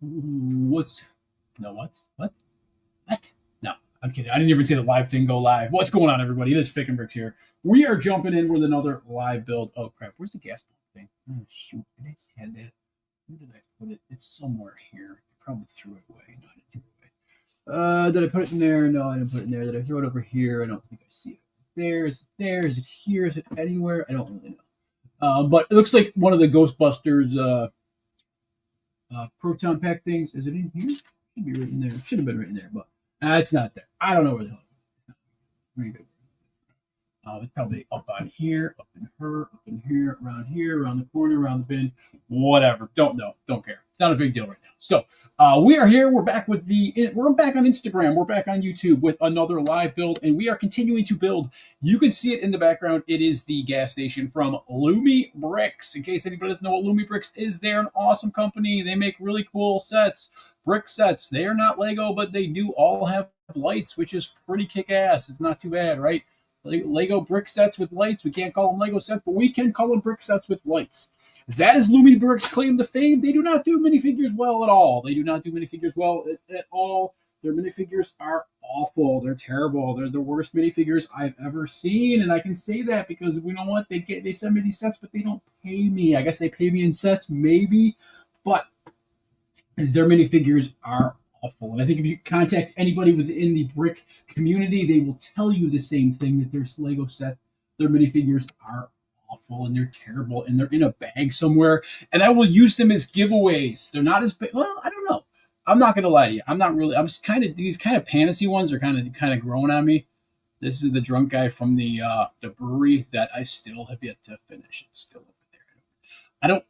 What's no what? No, I'm kidding. I didn't even say the live thing go live. What's going on, everybody? It is Bricks here. We are jumping in with another live build. Oh crap! Where's the gas pump thing? Oh shoot! I just had that. Where did I put it? It's somewhere here. I probably threw it away. No, I didn't throw it away. Did I put it in there? No, I didn't put it in there. Did I throw it over here? I don't think I see it. There is it there? Is it here? Is it anywhere? I don't really know. But it looks like one of the Ghostbusters proton pack things. Is it in here? Should be right in there. Should have been right in there, but it's not there. I don't know where the hell it is. It's probably up on here, up in here, around the corner, around the bin, whatever. Don't know. Don't care. It's not a big deal right now. So we are here. We're back with we're back on Instagram. We're back on YouTube with another live build, and we are continuing to build. You can see it in the background. It is the gas station from Lumibricks. In case anybody doesn't know what Lumibricks is, they're an awesome company. They make really cool sets, brick sets. They are not Lego, but they do all have lights, which is pretty kick-ass. It's not too bad, right? Lego brick sets with lights. We can't call them Lego sets, but we can call them brick sets with lights. That is Lumibricks' claim to fame. They do not do minifigures well at all. They do not do minifigures well at all. Their minifigures are awful. They're terrible. They're the worst minifigures I've ever seen, and I can say that because you know what? They send me these sets, but they don't pay me. I guess they pay me in sets, maybe, but their minifigures are awful. And I think if you contact anybody within the brick community, they will tell you the same thing, that their Lego set, their minifigures are awful and they're terrible and they're in a bag somewhere. And I will use them as giveaways. They're not as big. Well, I don't know. I'm not gonna lie to you. I'm not really. I'm just kind of these kind of fantasy ones are kind of growing on me. This is the drunk guy from the brewery that I still have yet to finish. It's still over there. I don't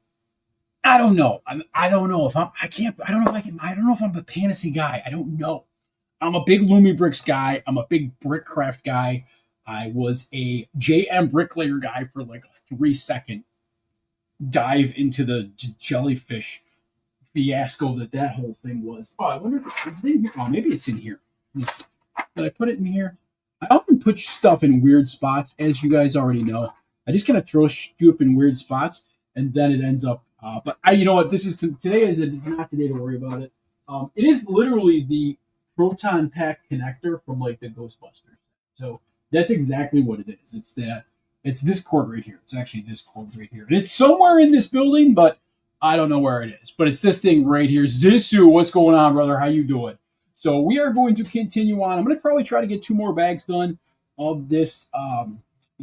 I don't know. I don't know if I'm. I can't. I don't know if I can. I don't know if I'm a fantasy guy. I don't know. I'm a big Lumibricks guy. I'm a big Brickcraft guy. I was a JM Bricklayer guy for like a 3 second dive into the jellyfish fiasco that whole thing was. Oh, I wonder if it's in here. Oh, maybe it's in here. Did I put it in here? I often put stuff in weird spots, as you guys already know. I just kind of throw stuff in weird spots, and then it ends up. But you know what? This is today is not today to worry about it. It is literally the proton pack connector from like the Ghostbusters. So that's exactly what it is. It's this cord right here. It's actually this cord right here, and it's somewhere in this building, but I don't know where it is. But it's this thing right here. Zissou, what's going on, brother? How you doing? So we are going to continue on. I'm going to probably try to get 2 more bags done of this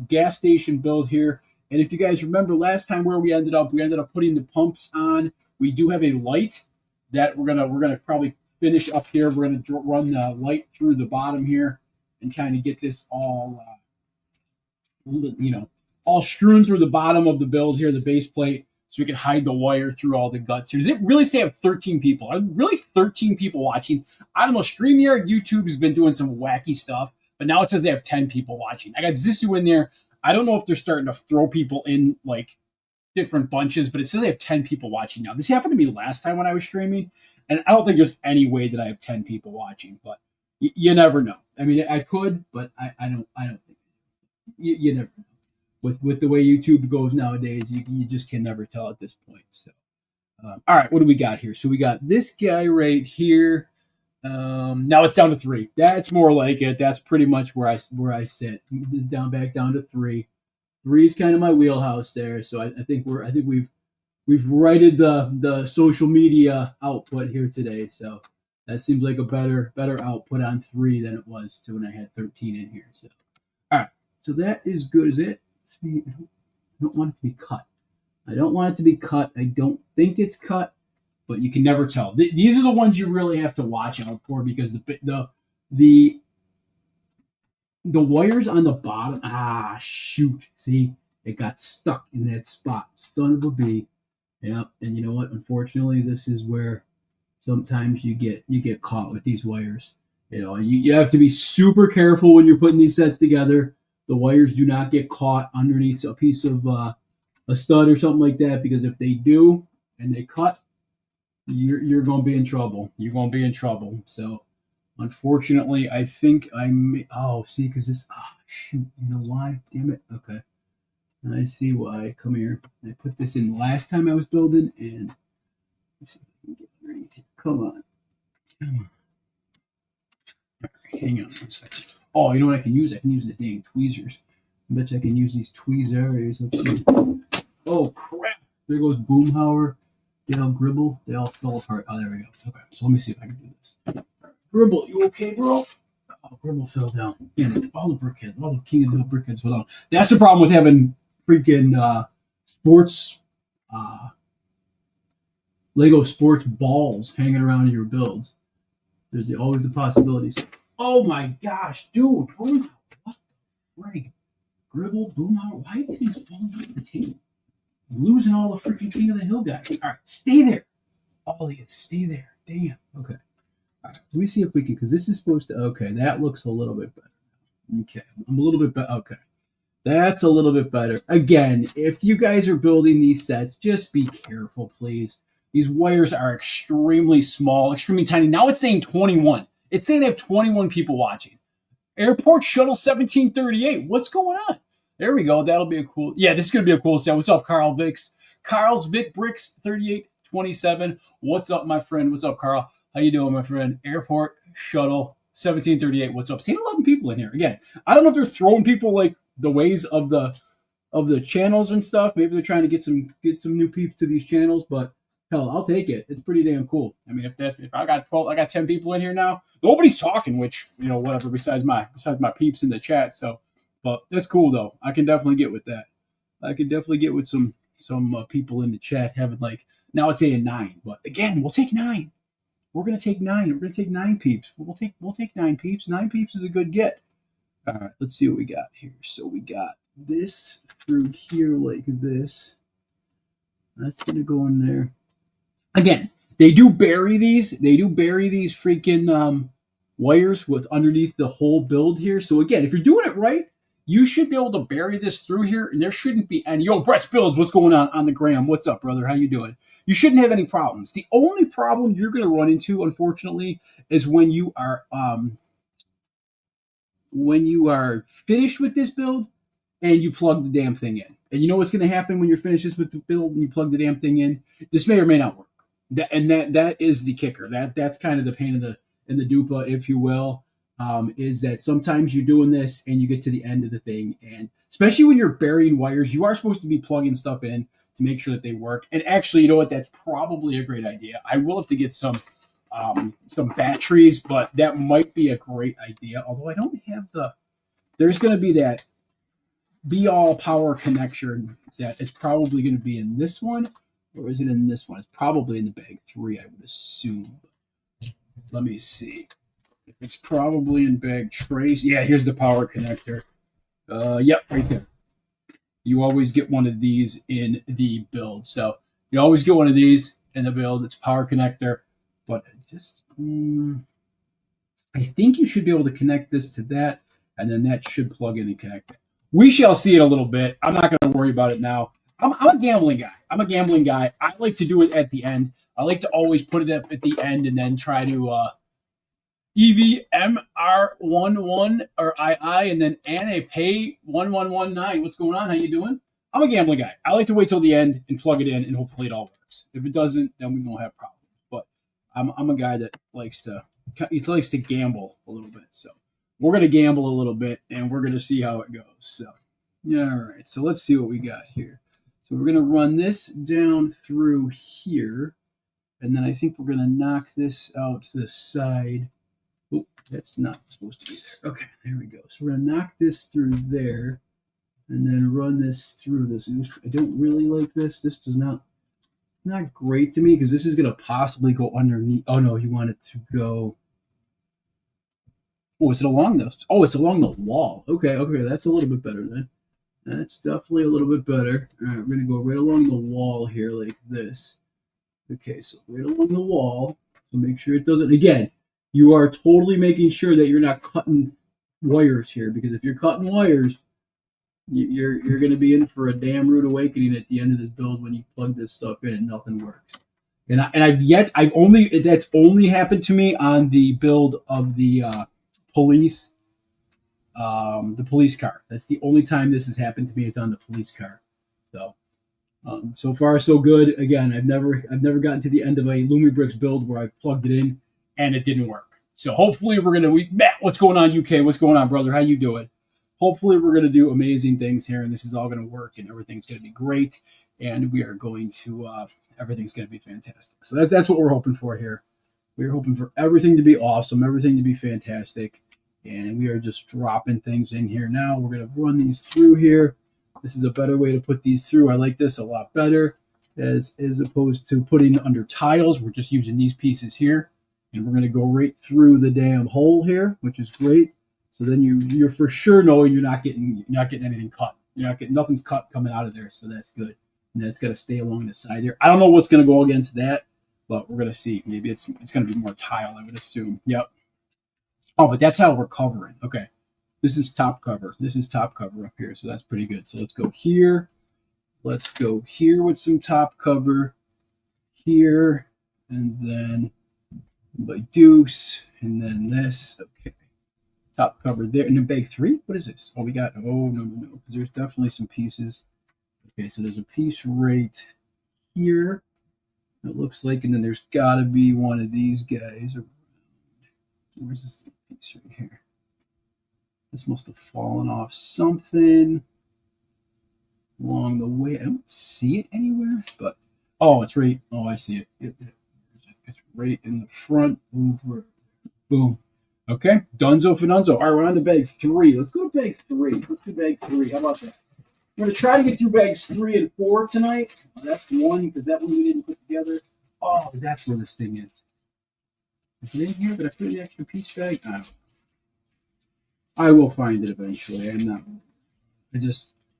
gas station build here. And if you guys remember last time where we ended up putting the pumps on. We do have a light that we're gonna probably finish up here. We're gonna run the light through the bottom here and kind of get this all all strewn through the bottom of the build here, the base plate, so we can hide the wire through all the guts here. Does it really say I have 13 people? Are really 13 people watching? I don't know. StreamYard, YouTube has been doing some wacky stuff, but now it says they have 10 people watching. I got Zissou in there. I don't know if they're starting to throw people in like different bunches, but it says they have 10 people watching now. This happened to me last time when I was streaming, and I don't think there's any way that I have 10 people watching, but you never know. I mean, I could, but I don't think you never know. With the way YouTube goes nowadays, you just can never tell at this point. So, all right, what do we got here? So we got this guy right here. Now it's down to 3. That's more like it. That's pretty much where I sit. Back down to 3. 3 is kind of my wheelhouse there. So I think we've righted the social media output here today. So that seems like a better output on 3 than it was to when I had 13 in here. So all right, so that is good as it. See, I don't want it to be cut. I don't think it's cut, but you can never tell. These are the ones you really have to watch out for because the wires on the bottom. Ah, shoot! See, it got stuck in that spot. Son of a bee. Yeah, and you know what? Unfortunately, this is where sometimes you get caught with these wires. You know, you have to be super careful when you're putting these sets together. The wires do not get caught underneath a piece of a stud or something like that, because if they do and they cut, you're going to be in trouble. You're going to be in trouble. So, unfortunately, I think see, because this, shoot, you know why? Damn it. Okay. I see why. Come here. I put this in last time I was building, and let's see if I can get underneath here. Come on. Come on. Right, hang on 1 second. Oh, you know what I can use? I can use the dang tweezers. I bet you I can use these tweezers. Let's see. Oh, crap. There goes Boomhauer, Dale Gribble. They all fell apart. Oh, there we go. Okay, so let me see if I can do this. Gribble, you okay, bro? Oh, Gribble fell down. Yeah, all the brickheads, all the King of the Hill brickheads fell down. That's the problem with having freaking sports, Lego sports balls hanging around in your builds. There's always the possibilities. Oh my gosh, dude. What the frig? Gribble, Boomhauer, why are these things falling off the table? Losing all the freaking King of the Hill guys. All right, stay there. All of you, stay there. Damn. Okay. All right, let me see if we can, because this is supposed to, okay, that looks a little bit better. Okay, I'm a little bit better. Okay, that's a little bit better. Again, if you guys are building these sets, just be careful, please. These wires are extremely small, extremely tiny. Now it's saying 21. It's saying they have 21 people watching. Airport Shuttle 1738. What's going on? There we go. That'll be a cool. Yeah, this is going to be a cool set. What's up, Carl Vicks? Carl's Vic Bricks 3827. What's up, my friend? What's up, Carl? How you doing, my friend? Airport Shuttle 1738. What's up? Seen 11 people in here. Again, I don't know if they're throwing people like the ways of the channels and stuff. Maybe they're trying to get some new peeps to these channels, but hell, I'll take it. It's pretty damn cool. I mean, if I got 12, I got 10 people in here now. Nobody's talking, which, you know, whatever, besides my peeps in the chat. So, but that's cool though. I can definitely get with that. I can definitely get with some people in the chat having like, now it's saying 9, but again, we'll take 9. We're gonna take 9. We're gonna take 9 peeps. We'll take 9 peeps. 9 peeps is a good get. All right, let's see what we got here. So we got this through here like this. That's gonna go in there. Again, they do bury these. They do bury these freaking wires with underneath the whole build here. So again, if you're doing it right, you should be able to bury this through here, and there shouldn't be any. Yo, Brett's Builds, what's going on the gram? What's up, brother? How you doing? You shouldn't have any problems. The only problem you're going to run into, unfortunately, is when you are finished with this build and you plug the damn thing in. And you know what's going to happen when you're finished with the build and you plug the damn thing in? This may or may not work. That is the kicker. That's kind of the pain in the dupa, if you will. Is that sometimes you're doing this and you get to the end of the thing, and especially when you're burying wires, you are supposed to be plugging stuff in to make sure that they work. And actually, you know what? That's probably a great idea. I will have to get some batteries, but that might be a great idea. Although I don't have there's going to be that be all power connection that is probably going to be in this one, or is it in this one? It's probably in the bag 3, I would assume. Let me see. It's probably in bag trace. Yeah, here's the power connector. Yep, right there. You always get one of these in the build. So you always get one of these in the build. It's power connector. But just, I think you should be able to connect this to that, and then that should plug in and connect it. We shall see it a little bit. I'm not going to worry about it now. I'm a gambling guy. I like to do it at the end. I like to always put it at the end and then try to EVMR11 or II and then Anna Pay 1119. What's going on? How you doing? I'm a gambling guy. I like to wait till the end and plug it in, and hopefully it all works. If it doesn't, then we won't have problems. But I'm a guy that likes to gamble a little bit. So we're gonna gamble a little bit, and we're gonna see how it goes. So yeah, all right. So let's see what we got here. So we're gonna run this down through here, and then I think we're gonna knock this out to the side. Oh, that's not supposed to be there. Okay, there we go. So we're going to knock this through there and then run this through this. I don't really like this. This does not great to me because this is going to possibly go underneath. Oh, no, you want it to go. Oh, is it along this? Oh, it's along the wall. Okay, that's a little bit better then. That's definitely a little bit better. All right, we're going to go right along the wall here like this. Okay, so right along the wall. So make sure it doesn't, again, you are totally making sure that you're not cutting wires here, because if you're cutting wires, you're going to be in for a damn rude awakening at the end of this build when you plug this stuff in and nothing works. And that's only happened to me on the build of the police car. That's the only time this has happened to me. It's on the police car. So So far, so good. Again, I've never gotten to the end of a Lumibricks build where I've plugged it in and it didn't work. So hopefully Matt, what's going on, UK? What's going on, brother? How you doing? Hopefully we're gonna do amazing things here, and this is all gonna work, and everything's gonna be great, and we are going to everything's gonna be fantastic. So that's what we're hoping for here. We're hoping for everything to be awesome, everything to be fantastic, and we are just dropping things in here now. We're gonna run these through here. This is a better way to put these through. I like this a lot better as opposed to putting under tiles. We're just using these pieces here, and we're going to go right through the damn hole here, which is great. So then you're for sure knowing you're not getting anything cut. You're not getting nothing's cut coming out of there, so that's good. And that's got to stay along the side there. I don't know what's going to go against that, but we're going to see. Maybe it's going to be more tile, I would assume. Yep. Oh, but that's how we're covering. Okay. This is top cover. This is top cover up here, so that's pretty good. So let's go here. Let's go here with some top cover here, and then by deuce, and then this. Okay, top cover there, and then bag 3. What is this? Oh, we got. Oh no, because there's definitely some pieces. Okay, so there's a piece right here. It looks like, and then there's got to be one of these guys. Where's this piece right here? This must have fallen off something along the way. I don't see it anywhere, but oh, it's right. Oh, I see it. It's right in the front. Over. Boom. Okay, Dunzo Finunzo. All right, we're on to bag 3. Let's go to bag 3. Let's do bag 3. How about that? We're going to try to get through bags 3 and 4 tonight. That's 1 because that one we didn't put together. Oh, that's where this thing is. Is it in here? Did I put the extra piece bag? I don't know. I will find it eventually. I'm not.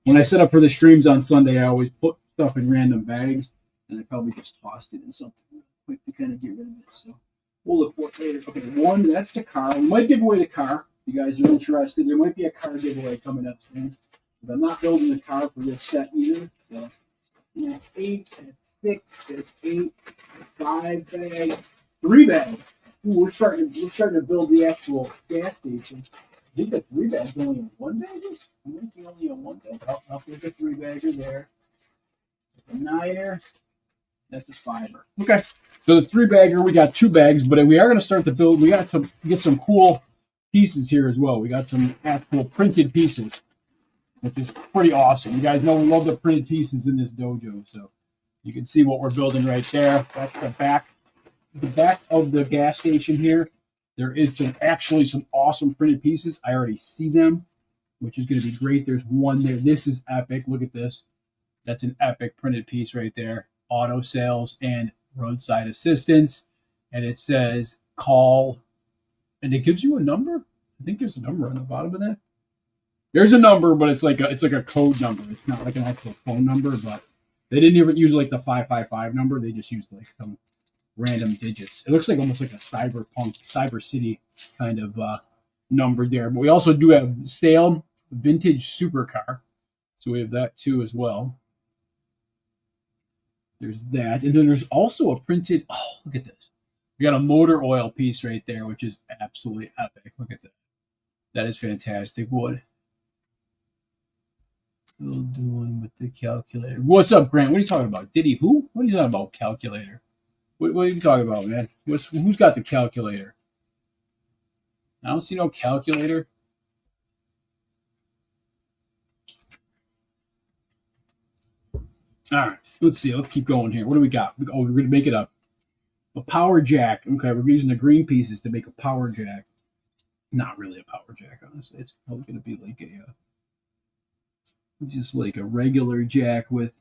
When I set up for the streams on Sunday, I always put stuff in random bags, and I probably just tossed it in something real quick to kind of get rid of it. So we'll look for it later. Okay, 1, that's the car. We might give away the car. If you guys are interested, there might be a car giveaway coming up soon. But I'm not building the car for this set either. So, 8, that's 6, that's 8, 5 bag, 3 bag. Ooh, we're starting to build the actual gas station. I think the 3 bag's only a 1 bagger. I think it's only a 1 bag. I'll put a 3 bagger there. A 9er. That's a 5er. Okay. So the 3 bagger, we got 2 bags, but we are going to start to build. We got to get some cool pieces here as well. We got some actual printed pieces, which is pretty awesome. You guys know we love the printed pieces in this dojo. So you can see what we're building right there. That's the back of the gas station here. There is actually some awesome printed pieces. I already see them, which is going to be great. There's one there. This is epic. Look at this. That's an epic printed piece right there. Auto sales and roadside assistance. And it says call. And it gives you a number. I think there's a number on the bottom of that. There's a number, but it's like a code number. It's not like an actual phone number, but they didn't even use like the 555 number. They just used like some random digits. It looks like almost like a Cyber City kind of number there. But we also do have stale vintage supercar. So we have that too as well. There's that. And then there's also a printed, oh, look at this. We got a motor oil piece right there, which is absolutely epic. Look at that. That is fantastic wood. Still doing with the calculator. What's up, Grant? What are you talking about? Diddy who? What are you talking about, calculator? What are you talking about, man? Who's got the calculator? I don't see no calculator. All right, let's see. Let's keep going here. What do we got? Oh, we're going to make it a power jack. Okay, we're using the green pieces to make a power jack. Not really a power jack, honestly. It's probably going to be like just like a regular jack with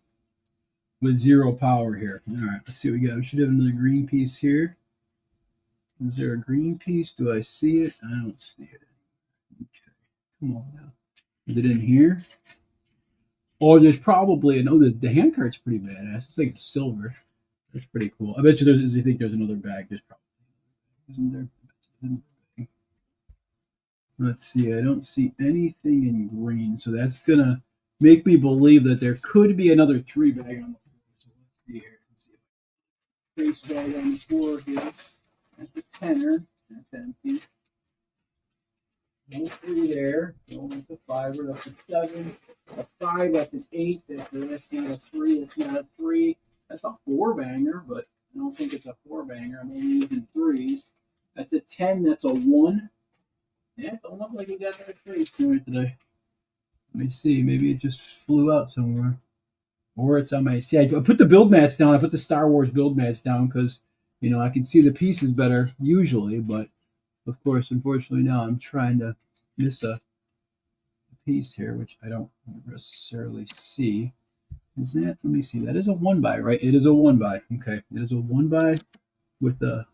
0 power here. All right, let's see what we got. We should have another green piece here. Is there a green piece? Do I see it? I don't see it. Okay, come on now. Is it in here? Oh, there's probably, I know that the hand cart's pretty badass. It's like silver. That's pretty cool. I bet you I think there's another bag. There's probably, isn't there? Let's see. I don't see anything in green. So that's going to make me believe that there could be another 3 bag on the floor. So let's see here. Base bag on the floor here. That's a 10er. That's empty. No 3 there. No, that's a 5. That's a 7. A 5, that's an 8. That's not a 3. That's not a 3. That's a 4 banger, but I don't think it's a 4 banger. I'm only using 3s. That's a 10. That's a 1. Yeah, it don't look like you got that 3 today. Let me see. Maybe it just flew out somewhere. Or it's on my. See, I put the build mats down. I put the Star Wars build mats down because, I can see the pieces better usually. But, of course, unfortunately, now I'm trying to miss a piece here, which I don't necessarily see. Is that? Let me see. That is a 1x, right? It is a 1x. Okay. It is a 1x with a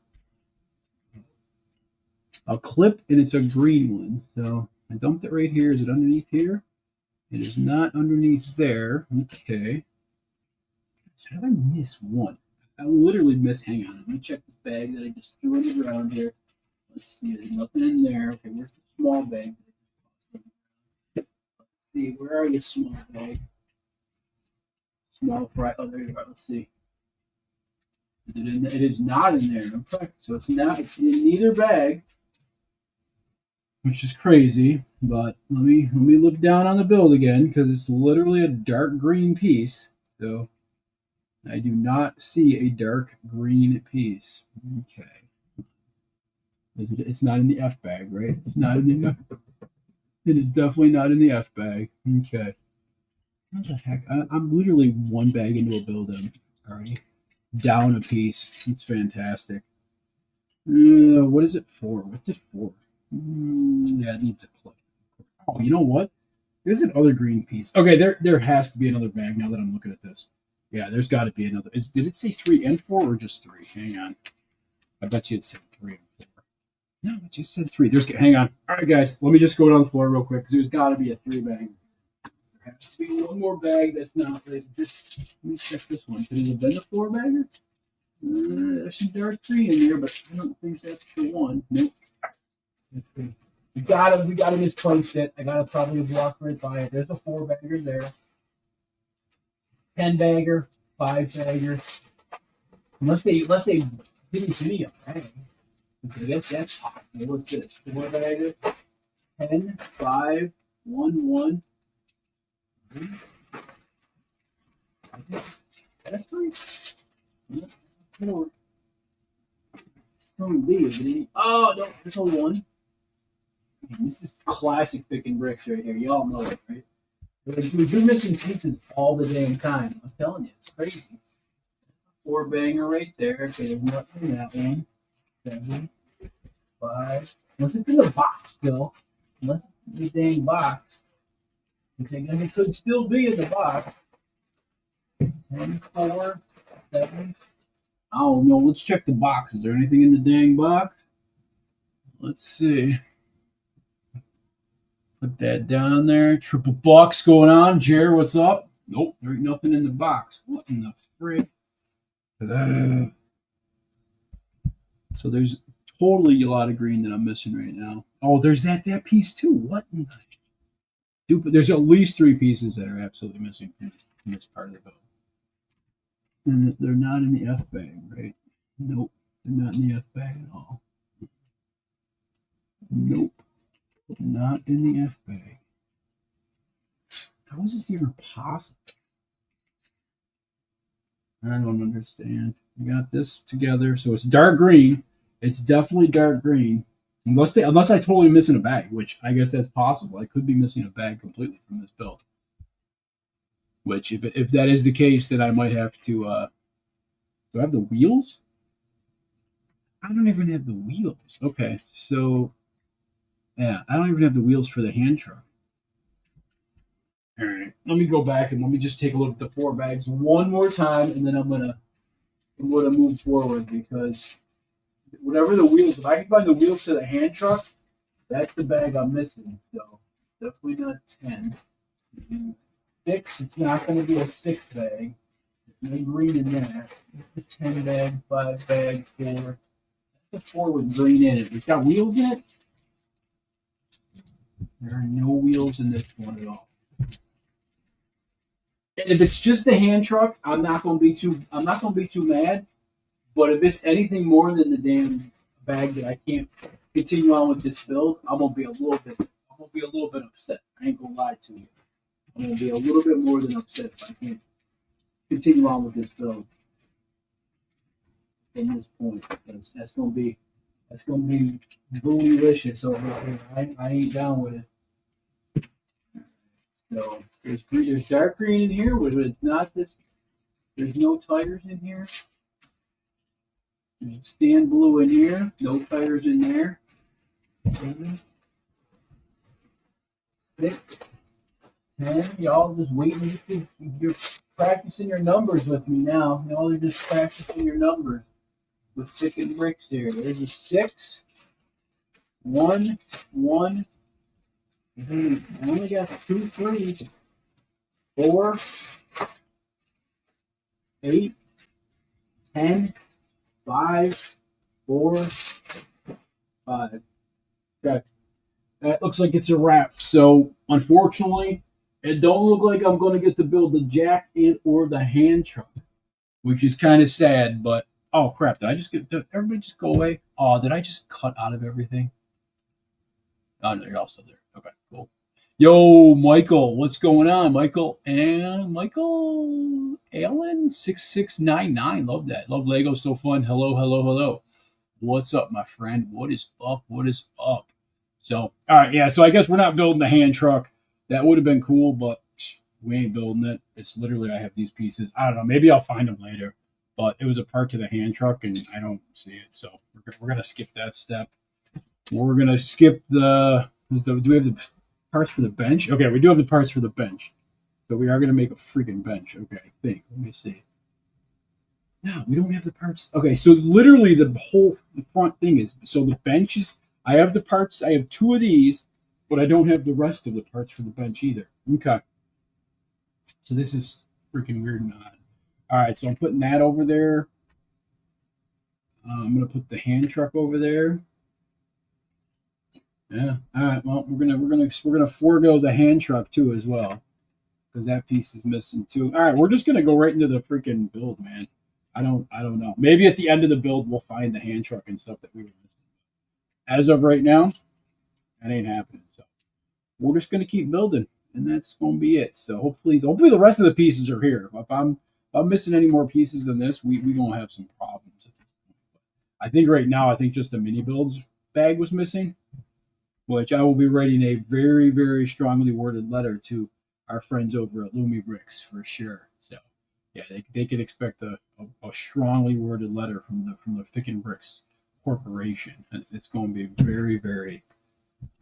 clip, and it's a green one. So I dumped it right here. Is it underneath here? It is not underneath there. Okay. How did I miss one? I literally missed. Hang on. Let me check this bag that I just threw on the ground here. Let's see. There's nothing in there. Okay, where's the small bag? Let's see. Where are you, small bag? Small fry. Oh, there you are. Let's see. Is it in there? It is not in there. Okay. So it's not. It's in neither bag, which is crazy. But let me look down on the build again because it's literally a dark green piece. So I do not see a dark green piece. Okay. It's not in the F bag, right? It's not in the F. It is definitely not in the F bag. Okay. What the heck? I'm literally one bag into a build and I'm already down a piece. It's fantastic. What is it for? What's it for? Yeah, it needs a clip. Oh, you know what? There's another green piece. Okay, there has to be another bag now that I'm looking at this. Yeah, there's got to be another. Did it say 3 and 4 or just 3? Hang on. I bet you it said 3 and 4. No, it just said 3. Hang on. All right, guys. Let me just go down the floor real quick because there's got to be a 3 bag. There has to be one more bag that's not like this. Let me check this one. Could it have been a 4 bagger? There's some dark 3 in there, but I don't think that's the one. Nope. We gotta misplace it. I gotta probably walk right by it. There's a 4 bagger there. 10 bagger, 5 bagger. Unless they didn't give me a bag. Okay, that's hot. What's this? 4 bagger, 10, 5, 1, 1. That's 3. 4. Still B. Oh no, there's only 1. This is classic picking bricks right here. Y'all know it, right? We've been missing pieces all the damn time. I'm telling you, it's crazy. 4 banger right there. Okay, there's nothing in that one. 7, 5. Unless it's in the box still. Unless it's in the dang box. Okay, and it could still be in the box. 10, 4, 7. I don't know. Let's check the box. Is there anything in the dang box? Let's see. Put that down there. Triple box going on. Jer, what's up? Nope, there ain't nothing in the box. What in the frig? So there's totally a lot of green that I'm missing right now. Oh, there's that piece too. What in the... Dude, there's at least 3 pieces that are absolutely missing from this part of the build. And they're not in the F bag, right? Nope, they're not in the F bag at all. Nope. Not in the F bag. How is this even possible? I don't understand. We got this together, so it's dark green. It's definitely dark green, unless I totally missing a bag, which I guess that's possible. I could be missing a bag completely from this build. Which, if that is the case, then I might have to. Do I have the wheels? I don't even have the wheels. Okay, so. Yeah, I don't even have the wheels for the hand truck. All right, let me go back and let me just take a look at the 4 bags one more time, and then I'm gonna move forward because whatever the wheels, if I can find the wheels to the hand truck, that's the bag I'm missing. So definitely not 10. 6, it's not going to be a 6 bag. There's no green in there. It's a 10 bag, 5 bag, 4. That's a 4 with green in it. It's got wheels in it. There are no wheels in this one at all. And if it's just the hand truck, I'm not gonna be too mad. But if it's anything more than the damn bag that I can't continue on with this build, I'm gonna be a little bit upset. I ain't gonna lie to you. I'm gonna be a little bit more than upset if I can't continue on with this build from this point. Because that's gonna be bootylicious over here. I ain't down with it. So there's dark green in here, but it's not this. There's no tires in here. There's stand blue in here. No tires in there. 7, 6, 10. Y'all just waiting. You're practicing your numbers with me now. Y'all are just practicing your numbers with thick bricks here. There's a 6, 1, 1. I only got 2 3s. 4, 8, 10, 5, 4, 5. Okay. That looks like it's a wrap. So, unfortunately, it don't look like I'm going to get to build the jack and or the hand truck, which is kind of sad. But, oh, crap. Did everybody just go away? Oh, did I just cut out of everything? Oh, no, you're all still there. Okay, cool. Yo, Michael, what's going on? Michael Allen 6699. Love that. Love Lego. So fun. Hello, hello, hello. What's up, my friend? What is up? What is up? So, all right, yeah. So I guess we're not building the hand truck. That would have been cool, but we ain't building it. It's literally I have these pieces. I don't know. Maybe I'll find them later. But it was a part to the hand truck, and I don't see it. So we're gonna skip that step. We're gonna skip the. Do we have the parts for the bench? Okay, we do have the parts for the bench. So we are going to make a freaking bench. Okay, I think. Let me see. No, we don't have the parts. Okay, so literally the front thing is, so the bench is, I have the parts, I have 2 of these, but I don't have the rest of the parts for the bench either. Okay. So this is freaking weird and odd. All right, so I'm putting that over there. I'm going to put the hand truck over there. Yeah. All right. Well, we're gonna forego the hand truck too as well, because that piece is missing too. All right. We're just gonna go right into the freaking build, man. I don't know. Maybe at the end of the build we'll find the hand truck and stuff that we were missing. As of right now, that ain't happening. So we're just gonna keep building, and that's gonna be it. So hopefully the rest of the pieces are here. If I'm missing any more pieces than this, we gonna have some problems. I think right now, just the mini builds bag was missing, which I will be writing a very, very strongly worded letter to our friends over at Lumibricks for sure. So, yeah, they could expect a strongly worded letter from the Thick and Bricks Corporation. It's going to be very, very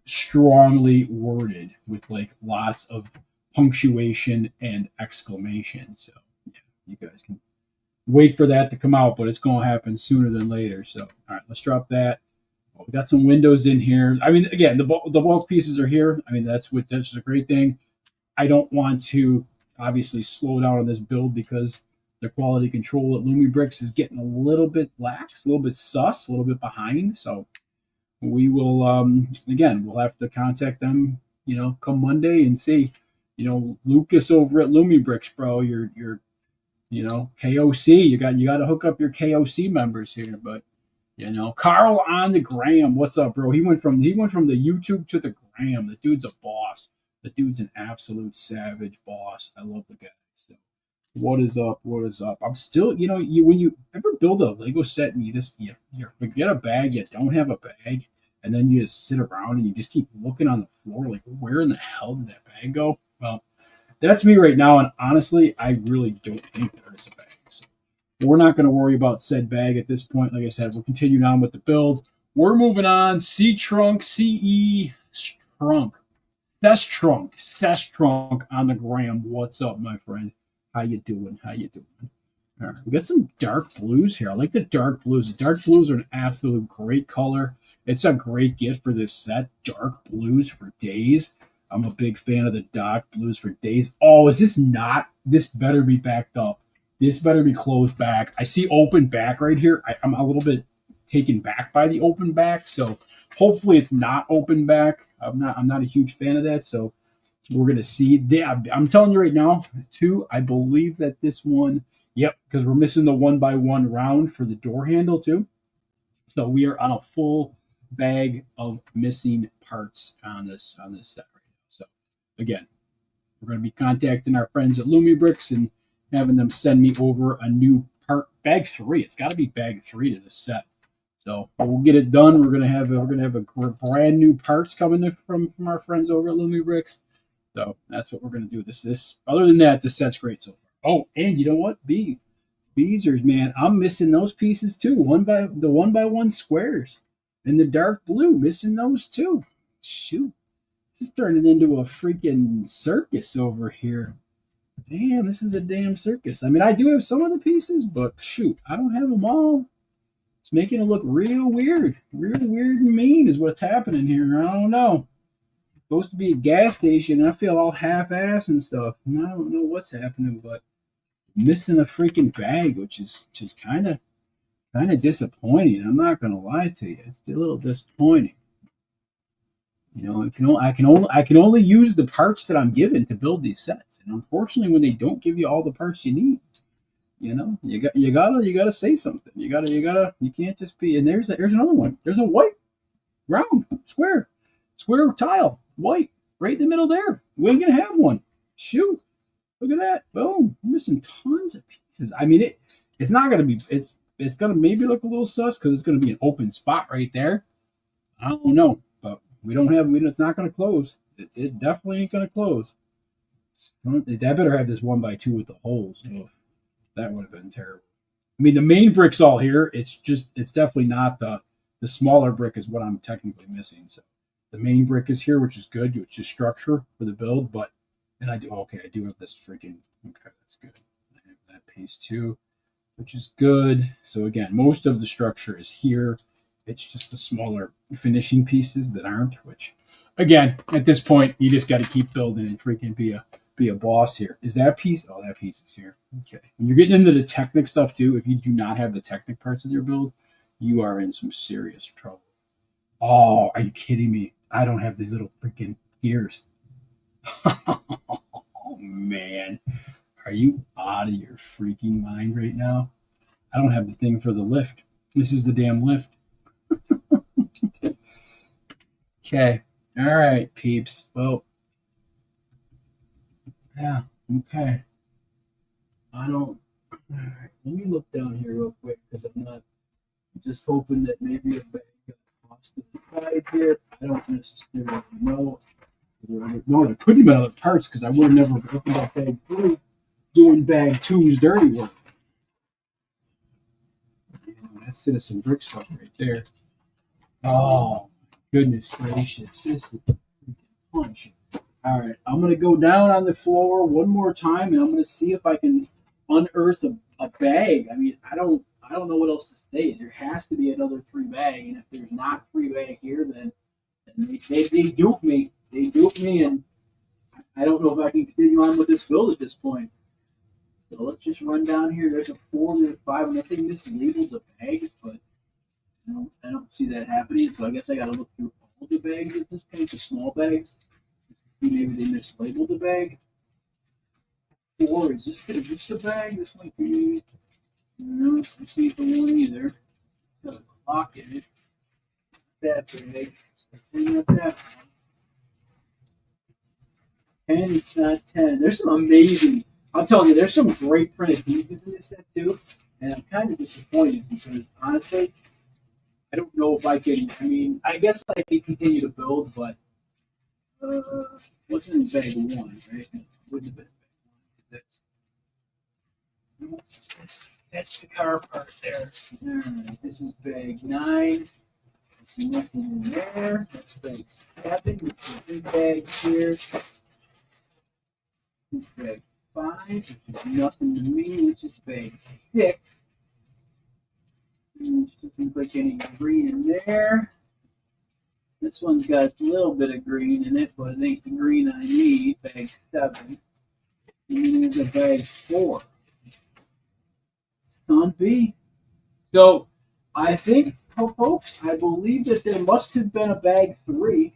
strongly worded with like lots of punctuation and exclamation. So, yeah, you guys can wait for that to come out, but it's going to happen sooner than later. So, all right, let's drop that. We got some windows in here. I mean, again, the bulk pieces are here. I mean, that's just a great thing. I don't want to obviously slow down on this build because the quality control at Lumibricks is getting a little bit lax, a little bit sus, a little bit behind. So we will, again, we'll have to contact them, come Monday and see, Lucas over at Lumibricks, bro, you're KOC. You got to hook up your KOC members here, but. Carl on the gram. What's up, bro? He went from the YouTube to the gram. The dude's a boss. The dude's an absolute savage boss. I love the guy. So, what is up? What is up? I'm still, when you ever build a Lego set and you forget a bag, you don't have a bag, and then you just sit around and you just keep looking on the floor like, where in the hell did that bag go? Well, that's me right now, and honestly, I really don't think there is a bag. So, we're not going to worry about said bag at this point. Like I said, we're continuing on with the build. We're moving on. C-Trunk, C-E-Trunk. Cess-Trunk on the gram. What's up, my friend? How you doing? All right, we got some dark blues here. I like the dark blues. The dark blues are an absolute great color. It's a great gift for this set. Dark blues for days. I'm a big fan of the dark blues for days. Oh, is this not? This better be backed up. This better be closed back. I see open back right here. I'm a little bit taken back by the open back, so hopefully it's not open back. I'm not a huge fan of that, so we're gonna see. Yeah, I'm telling you right now, too. I believe that this one, yep, because we're missing the 1x1 round for the door handle too. So we are on a full bag of missing parts on this set right now. So again, we're going to be contacting our friends at Lumibricks and having them send me over a new part bag 3. It's got to be bag 3 to this set. So we'll get it done. We're gonna have a brand new parts coming from our friends over at Lumibricks. So that's what we're gonna do. This other than that, this set's great so far. Oh, and you know what? Beezers, man, I'm missing those pieces too. One by one squares in the dark blue, missing those too. Shoot, this is turning into a freaking circus over here. Damn, this is a damn circus. I mean, I do have some of the pieces, but shoot, I don't have them all. It's making it look real weird and mean is what's happening here. I don't know. It's supposed to be a gas station, and I feel all half-assed and stuff. And I don't know what's happening, but missing a freaking bag, which is just kind of disappointing. I'm not gonna lie to you, it's a little disappointing. You know, I can only use the parts that I'm given to build these sets, and unfortunately, when they don't give you all the parts you need, you know, you gotta say something. You can't just be. And there's another one. There's a white round square tile white right in the middle there. We ain't gonna have one. Shoot. Look at that. Boom. We're missing tons of pieces. I mean, it's not gonna be. It's gonna maybe look a little sus because it's gonna be an open spot right there. I don't know, but we don't have. It's not gonna close. It definitely ain't gonna close. That better have this 1x2 with the holes. Oh, that would have been terrible. I mean, the main brick's all here. It's definitely not the smaller brick is what I'm technically missing. So the main brick is here, which is good. It's just structure for the build, but and I do have this freaking okay. That's good. I have that piece too, which is good. So again, most of the structure is here. It's just the smaller finishing pieces that aren't. Which, again, at this point, you just got to keep building and freaking be a boss here. Is that piece? Oh, that piece is here. Okay. When you're getting into the Technic stuff too, if you do not have the Technic parts of your build, you are in some serious trouble. Oh, are you kidding me? I don't have these little freaking gears. Oh man, are you out of your freaking mind right now? I don't have the thing for the lift. This is the damn lift. Okay. All right, peeps. Well, yeah. Okay. I don't. All right. Let me look down here real quick because I'm not just hoping that maybe a bag got lost to the side here. I don't necessarily know. No, there could have been other parts because I would have never opened up bag 3 doing bag 2's dirty work. That's citizen brick stuff right there. Oh, goodness gracious. This is a freaking punch. All right, I'm going to go down on the floor one more time, and I'm going to see if I can unearth a bag. I mean, I don't know what else to say. There has to be another 3 bag, and if there's not 3 bag here, then they dupe me. They dupe me, and I don't know if I can continue on with this build at this point. So let's just run down here. There's a 4, there's a 5, and I think mislabeled the bag, but I don't see that happening. So I guess I got to look through all the bags at this point, the small bags. Maybe they mislabeled the bag. 4, is this the bag? This might be. No, I see the one either. It's got a clock in it. That bag. Not that one. 10, it's not 10. There's some amazing. I'll tell you, there's some great printed pieces in this set too, and I'm kind of disappointed because honestly, I don't know if I can. I mean, I guess I can continue to build, but wasn't in bag 1, right? It wouldn't have been bag 1. That's the car part there. All right, this is bag 9. I see nothing in there. That's bag 7. It's a big bag here. This is bag 5, which is nothing to me, which is bag 6. Doesn't look any green in there. This one's got a little bit of green in it, but it ain't the green I need. Bag 7. And then there's a bag 4. On B. So I think, folks, I believe that there must have been a bag 3,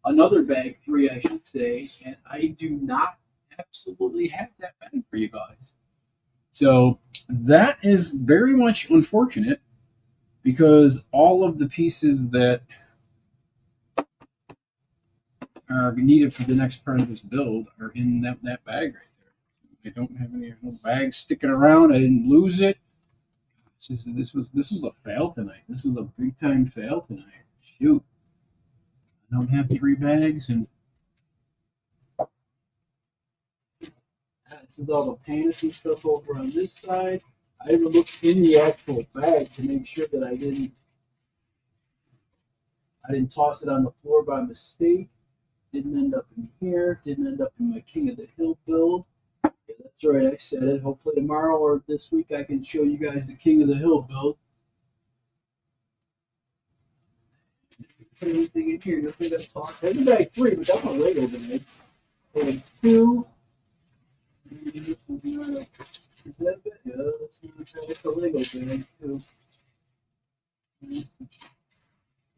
another bag 3, I should say, and I do not absolutely have that bag for you guys. So that is very much unfortunate. because all of the pieces that are needed for the next part of this build are in that bag right there. I don't have any no bags sticking around. I didn't lose it. This was a fail tonight. This is a big time fail tonight. Shoot, I don't have 3 bags, and this is all the panels and stuff over on this side. I even looked in the actual bag to make sure that I didn't toss it on the floor by mistake. Didn't end up in here. Didn't end up in my King of the Hill build. Yeah, that's right. I said it. Hopefully tomorrow or this week I can show you guys the King of the Hill build. Put anything in here. You'll think I'm talking. There's a bag 3, but that's a Lego bag. Bag 2. Is that a bit? Yeah, that's a Lego bag 2.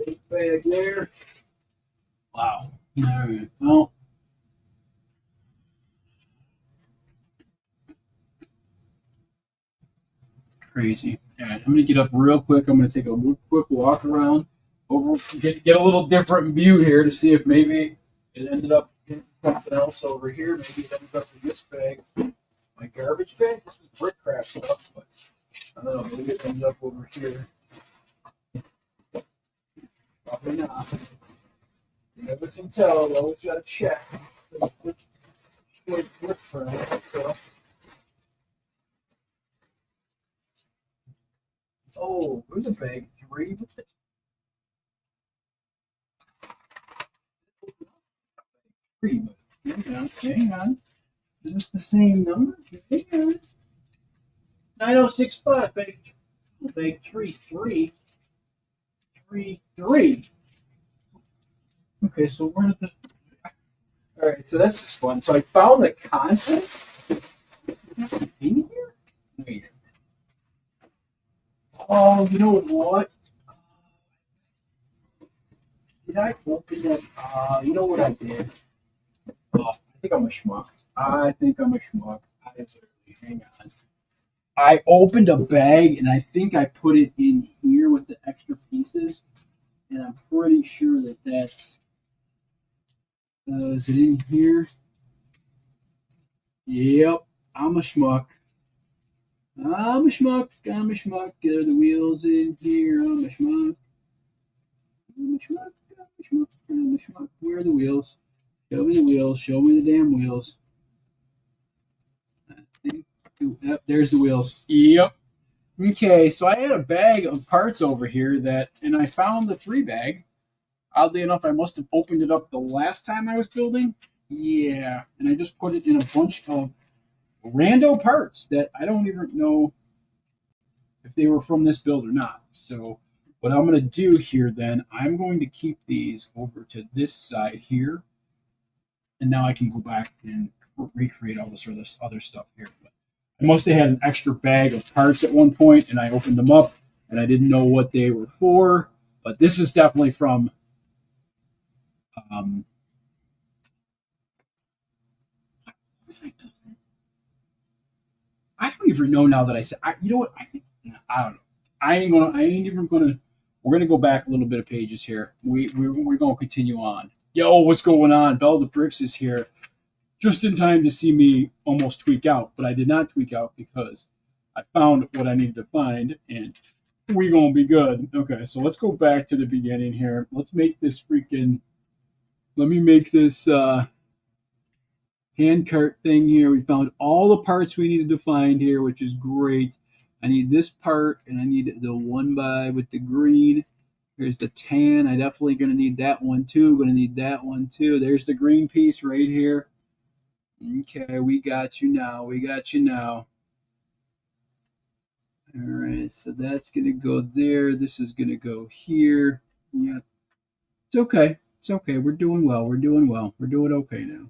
Big bag there. Wow. All right. Well. Crazy. All right, I'm gonna get up real quick. I'm gonna take a quick walk around, get a little different view here to see if maybe it ended up in something else over here. Maybe it ended up in this bag, my garbage bag. This is brick crap stuff, but I don't know. Maybe it ended up over here. Probably not. You never can tell. You always gotta check. Brick crap. Oh, where's a bag 3? Hang on. Is this the same number? Hang on. 9065, bag 3. Okay, so where did the. Alright, so this is fun. So I found the content. In here? Wait. Oh, you know what? Did I open that? You know what I did? Oh, I think I'm a schmuck. Hang on. I opened a bag and I think I put it in here with the extra pieces, and I'm pretty sure that that's. Is it in here? Yep, I'm a schmuck. Get the wheels in here. I'm a schmuck. Where are the wheels? Show me the wheels. Show me the damn wheels. Yep, there's the wheels. Yep. Okay, so I had a bag of parts over here and I found the 3 bag. Oddly enough, I must have opened it up the last time I was building. Yeah, and I just put it in a bunch of rando parts that I don't even know if they were from this build or not. So what I'm going to do here then, I'm going to keep these over to this side here. And now I can go back and recreate all this other stuff here. But I must have had an extra bag of parts at one point, and I opened them up, and I didn't know what they were for. But this is definitely from I don't even know now that I said. You know what? I don't know. I ain't even gonna. We're gonna go back a little bit of pages here. We're gonna continue on. Yo, what's going on? Bell the Bricks is here, just in time to see me almost tweak out, but I did not tweak out because I found what I needed to find, and we're gonna be good. Okay, so let's go back to the beginning here. Let's make this freaking. Let me make this hand cart thing here. We found all the parts we needed to find here, which is great. I need this part, and I need the 1x with the green. Here's the tan. I definitely going to need that one too. Going to need that one too. There's the green piece right here. Okay, we got you now. All right, so that's going to go there. This is going to go here. Yeah, it's okay. We're doing well. We're doing okay now.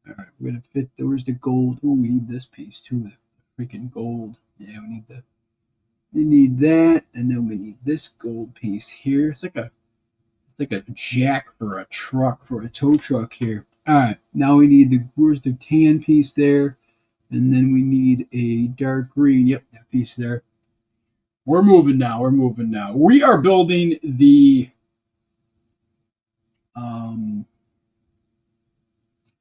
All right, we're gonna fit. Where's the gold? Oh, we need this piece too. The freaking gold. Yeah, we need that. We need that, and then we need this gold piece here. It's like a jack for a truck, for a tow truck here. All right, now we need where's the tan piece there, and then we need a dark green. Yep, that piece there. We're moving now. We're moving now. We are building um,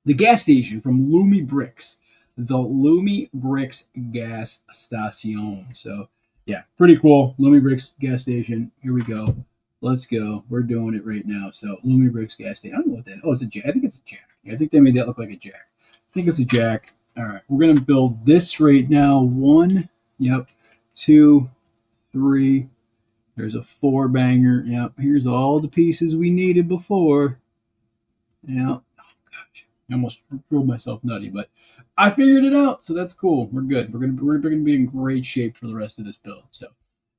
the gas station from Lumibricks, the Lumibricks gas station. So, yeah, pretty cool. Lumibricks gas station. Here we go. Let's go. We're doing it right now. So, Lumibricks gas station. I don't know what that is. Oh, it's a jack. I think it's a jack. I think they made that look like a jack. I think it's a jack. All right. We're going to build this right now. One. Yep. Two. Three. There's a four banger. Yep. Here's all the pieces we needed before. Yep. I almost drove myself nutty, but I figured it out, so that's cool. We're good. We're gonna be in great shape for the rest of this build. So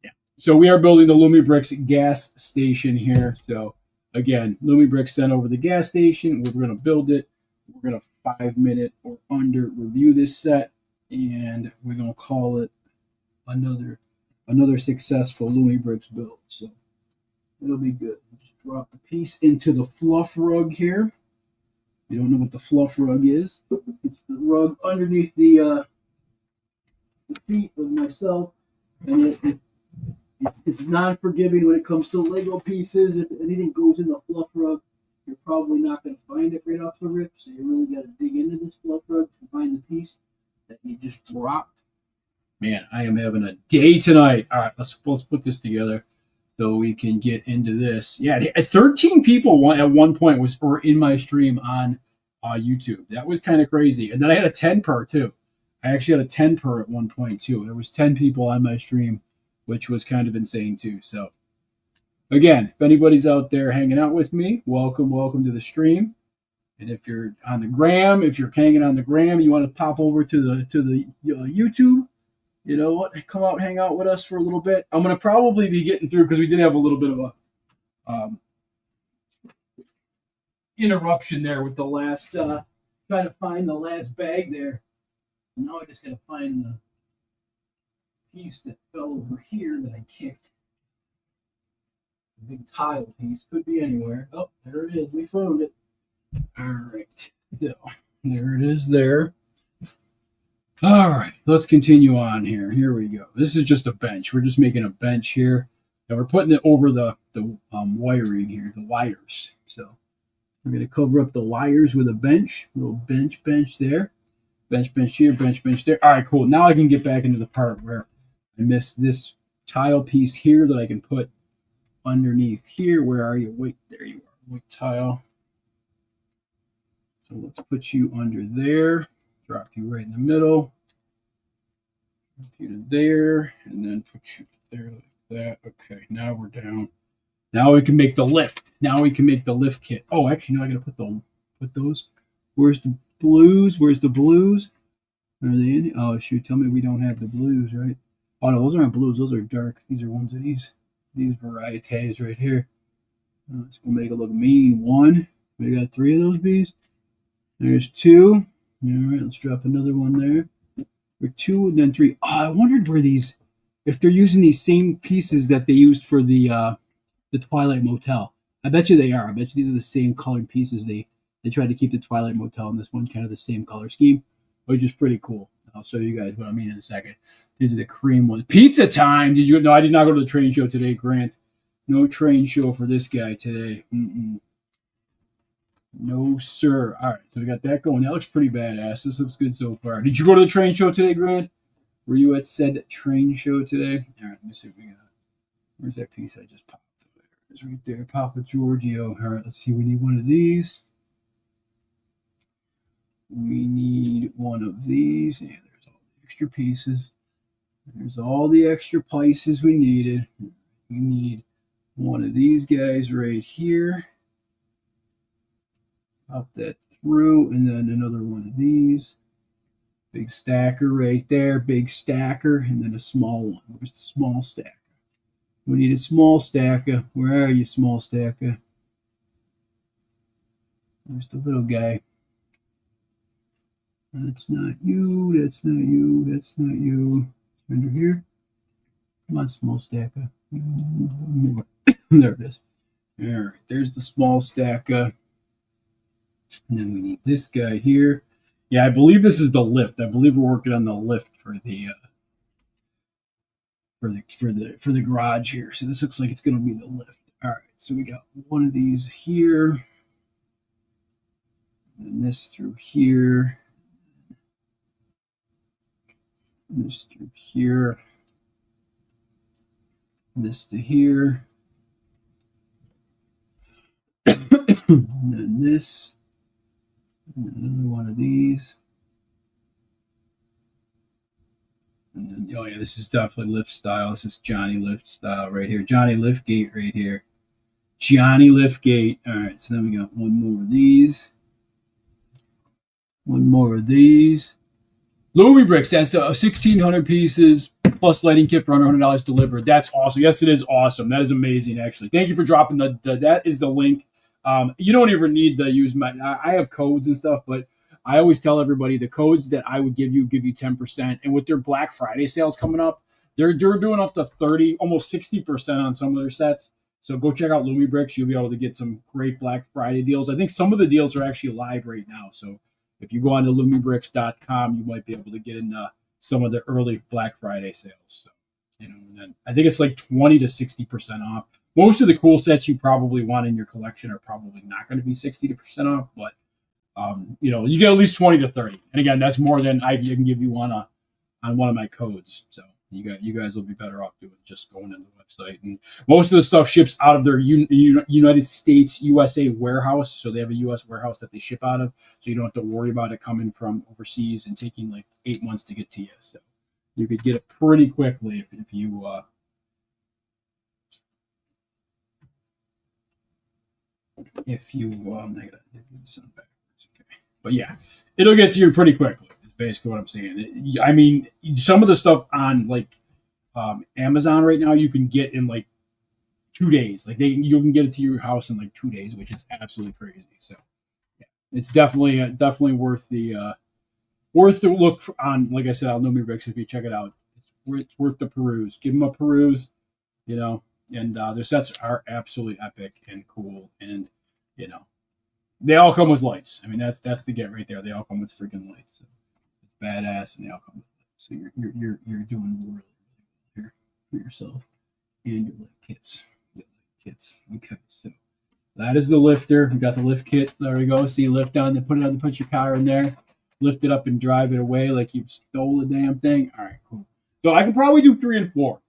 yeah. So we are building the Lumibricks gas station here. So again, Lumibricks sent over the gas station. We're gonna build it. We're gonna 5 minute or under review this set, and we're gonna call it another successful Lumibricks build. So it'll be good. Just drop the piece into the fluff rug here. You don't know what the fluff rug is? It's the rug underneath the feet of myself, and it's non-forgiving when it comes to Lego pieces. If anything goes in the fluff rug, you're probably not going to find it right off the rip. So you really got to dig into this fluff rug to find the piece that you just dropped. Man, I am having a day tonight. All right, let's put this together so we can get into this. Yeah, 13 people at one point were in my stream on YouTube. That was kind of crazy. And then I had a 10 per too. I actually had a 10 per at one point too. There was 10 people on my stream, which was kind of insane too. So again, if anybody's out there hanging out with me, welcome to the stream. And if you're on the gram, if you're hanging on the gram, you want to pop over to the YouTube. You know what? Come out, hang out with us for a little bit. I'm going to probably be getting through because we did have a little bit of a interruption there with the last, trying to find the last bag there. Now I just got to find the piece that fell over here that I kicked. The big tile piece. Could be anywhere. Oh, there it is. We found it. All right. So, there it is there. All right, let's continue on here. Here we go. This is just a bench. We're just making a bench here. And we're putting it over the wiring here, the wires. So we're going to cover up the wires with a bench. A little bench there. Bench here, bench there. All right, cool. Now I can get back into the part where I missed this tile piece here that I can put underneath here. Where are you? Wait, there you are. Wait, tile. So let's put you under there. Drop you right in the middle. Put you to there, and then put you there like that. Okay, now we're down. Now we can make the lift. Now we can make the lift kit. Oh, actually, now I gotta put those. Where's the blues? Where's the blues? Are they in? Oh shoot! Tell me we don't have the blues, right? Oh no, those aren't blues. Those are dark. These are ones of these varieties right here. It's gonna make it look mean. One. We got 3 of those bees. There's 2. All right, let's drop another one there. Or 2 and then 3. Oh, I wondered where these, if they're using these same pieces that they used for the Twilight Motel. I bet you they are. I bet you these are the same colored pieces. They tried to keep the Twilight Motel and this one kind of the same color scheme, which is pretty cool. I'll show you guys what I mean in a second. These are the cream ones. Pizza time! Did you? No, I did not go to the train show today, Grant. No train show for this guy today. No, sir. All right, so we got that going. That looks pretty badass. This looks good so far. Did you go to the train show today, Grant? Were you at said train show today? All right, let me see what we got. Where's that piece I just popped? It's right there. Papa Giorgio. All right, let's see. We need one of these. We need one of these. Yeah, there's all the extra pieces. There's all the extra pieces we needed. We need one of these guys right here. Pop that through, and then another one of these. Big stacker right there, big stacker, and then a small one. Where's the small stacker? We need a small stacker. Where are you, small stacker? Where's the little guy? That's not you, that's not you, that's not you. Under here. Come on, small stacker. There it is. All right, there's the small stacker. And then we need this guy here. Yeah, I believe this is the lift. I believe we're working on the lift for the for the garage here. So this looks like it's going to be the lift. All right, so we got one of these here, and this through here, and this through here, this to here, and then this, and another one of these. And then, oh yeah, this is definitely lift style. This is Johnny Lift style right here. Johnny Liftgate right here. Johnny Liftgate. All right, so then we got one more of these. One more of these. Lumibricks, that's 1,600 pieces plus lighting kit for under $100 delivered. That's awesome. Yes, it is awesome. That is amazing, actually. Thank you for dropping that is the link. You don't even need to use I have codes and stuff, but I always tell everybody the codes that I would give you 10%. And with their Black Friday sales coming up, they're doing up to 30, almost 60% on some of their sets. So go check out Lumibricks. You'll be able to get some great Black Friday deals. I think some of the deals are actually live right now. So if you go on to Lumibricks.com, you might be able to get in some of the early Black Friday sales. So, and then I think it's like 20 to 60% off. Most of the cool sets you probably want in your collection are probably not going to be 60% off, but you get at least 20 to 30. And again, that's more than I can give you on one of my codes. So you guys will be better off doing just going into the website. And most of the stuff ships out of their United States USA warehouse. So they have a US warehouse that they ship out of. So you don't have to worry about it coming from overseas and taking like 8 months to get to you. So you could get it pretty quickly if you I gotta do this on backwards. Okay. But yeah, it'll get to you pretty quickly. Is basically what I'm saying. I mean, some of the stuff on like Amazon right now you can get in like 2 days. Like you can get it to your house in like 2 days, which is absolutely crazy. So yeah, it's definitely worth the look on. Like I said, on Lumibricks if you check it out. It's worth the peruse. Give them a peruse, and their sets are absolutely epic and cool, and they all come with lights. I mean, that's the get right there. They all come with freaking lights. So it's badass, and they all come with lights. So you're doing really well here for yourself and your light kits. Okay, so that is the lifter. We got the lift kit. There we go. See, lift on. They put it on. Put your car in there. Lift it up and drive it away like you stole the damn thing. All right, cool. So I could probably do 3 and 4.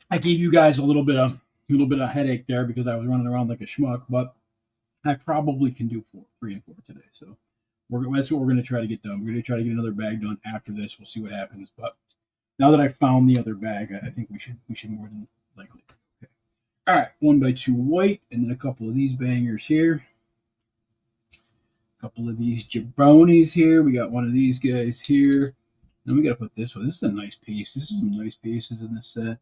I gave you guys a little bit of headache there because I was running around like a schmuck, but I probably can do 3 and 4 today. So that's what we're going to try to get done. We're going to try to get another bag done after this. We'll see what happens. But now that I found the other bag, I think we should more than likely. Okay. All right, 1x2 white, and then a couple of these bangers here. A couple of these jabronis here. We got one of these guys here. Then we got to put this one. This is a nice piece. This is some nice pieces in this set.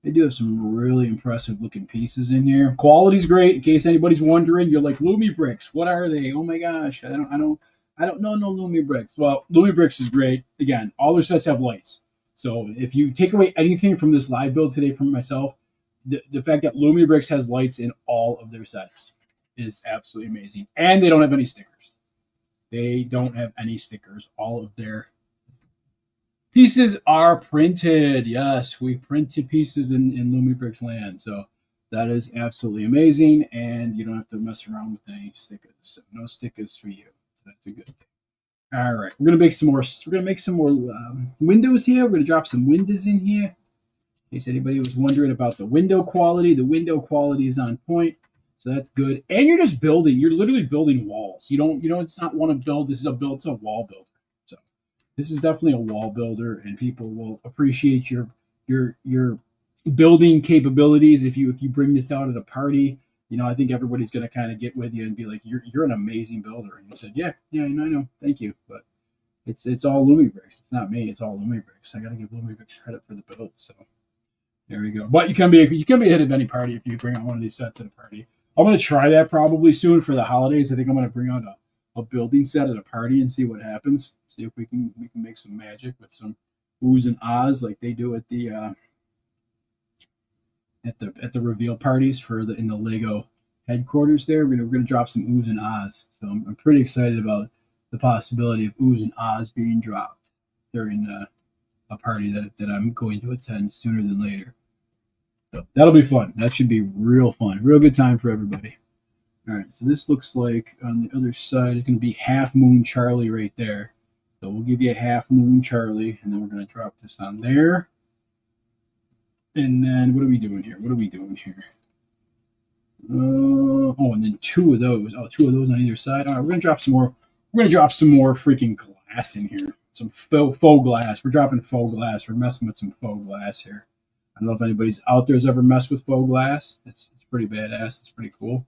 They do have some really impressive looking pieces in here. Quality's great. In case anybody's wondering, you're like Lumibricks. What are they? Oh my gosh, I don't know no Lumibricks. Well, Lumibricks is great. Again, all their sets have lights. So if you take away anything from this live build today from myself, the fact that Lumibricks has lights in all of their sets is absolutely amazing. And they don't have any stickers. All of their pieces are printed. Yes, we printed pieces in Lumibricks land. So that is absolutely amazing. And you don't have to mess around with any stickers. So no stickers for you. So that's a good thing. All right. We're going to make some more windows here. We're going to drop some windows in here. In case anybody was wondering about the window quality. The window quality is on point. So that's good. And you're just building. You're literally building walls. You don't it's not want to build. This is it's a wall builder. So this is definitely a wall builder, and people will appreciate your building capabilities if you bring this out at a party. I think everybody's going to kind of get with you and be like, you're an amazing builder. And you said, yeah, I know. Thank you. But it's all Lumibricks. It's not me. It's all Lumibricks. I got to give Lumibricks credit for the build. So there we go. But you can be a hit of any party if you bring out one of these sets at a party. I'm going to try that probably soon for the holidays. I think I'm going to bring out a building set at a party and see what happens. See if we can make some magic with some oohs and ahs like they do at the reveal parties in the Lego headquarters there. We're gonna drop some oohs and ahs. So I'm pretty excited about the possibility of oohs and ahs being dropped during a party that I'm going to attend sooner than later. So that'll be fun. That should be real fun. Real good time for everybody. All right, so this looks like on the other side, it's going to be Half Moon Charlie right there. So we'll give you a Half Moon Charlie, and then we're going to drop this on there. And then what are we doing here? What are we doing here? Oh, and then two of those. Oh, two of those on either side. All right, we're going to drop some more. We're going to drop some more freaking glass in here. Some faux glass. We're dropping faux glass. We're messing with some faux glass here. I don't know if anybody's out there has ever messed with faux glass. It's pretty badass. It's pretty cool.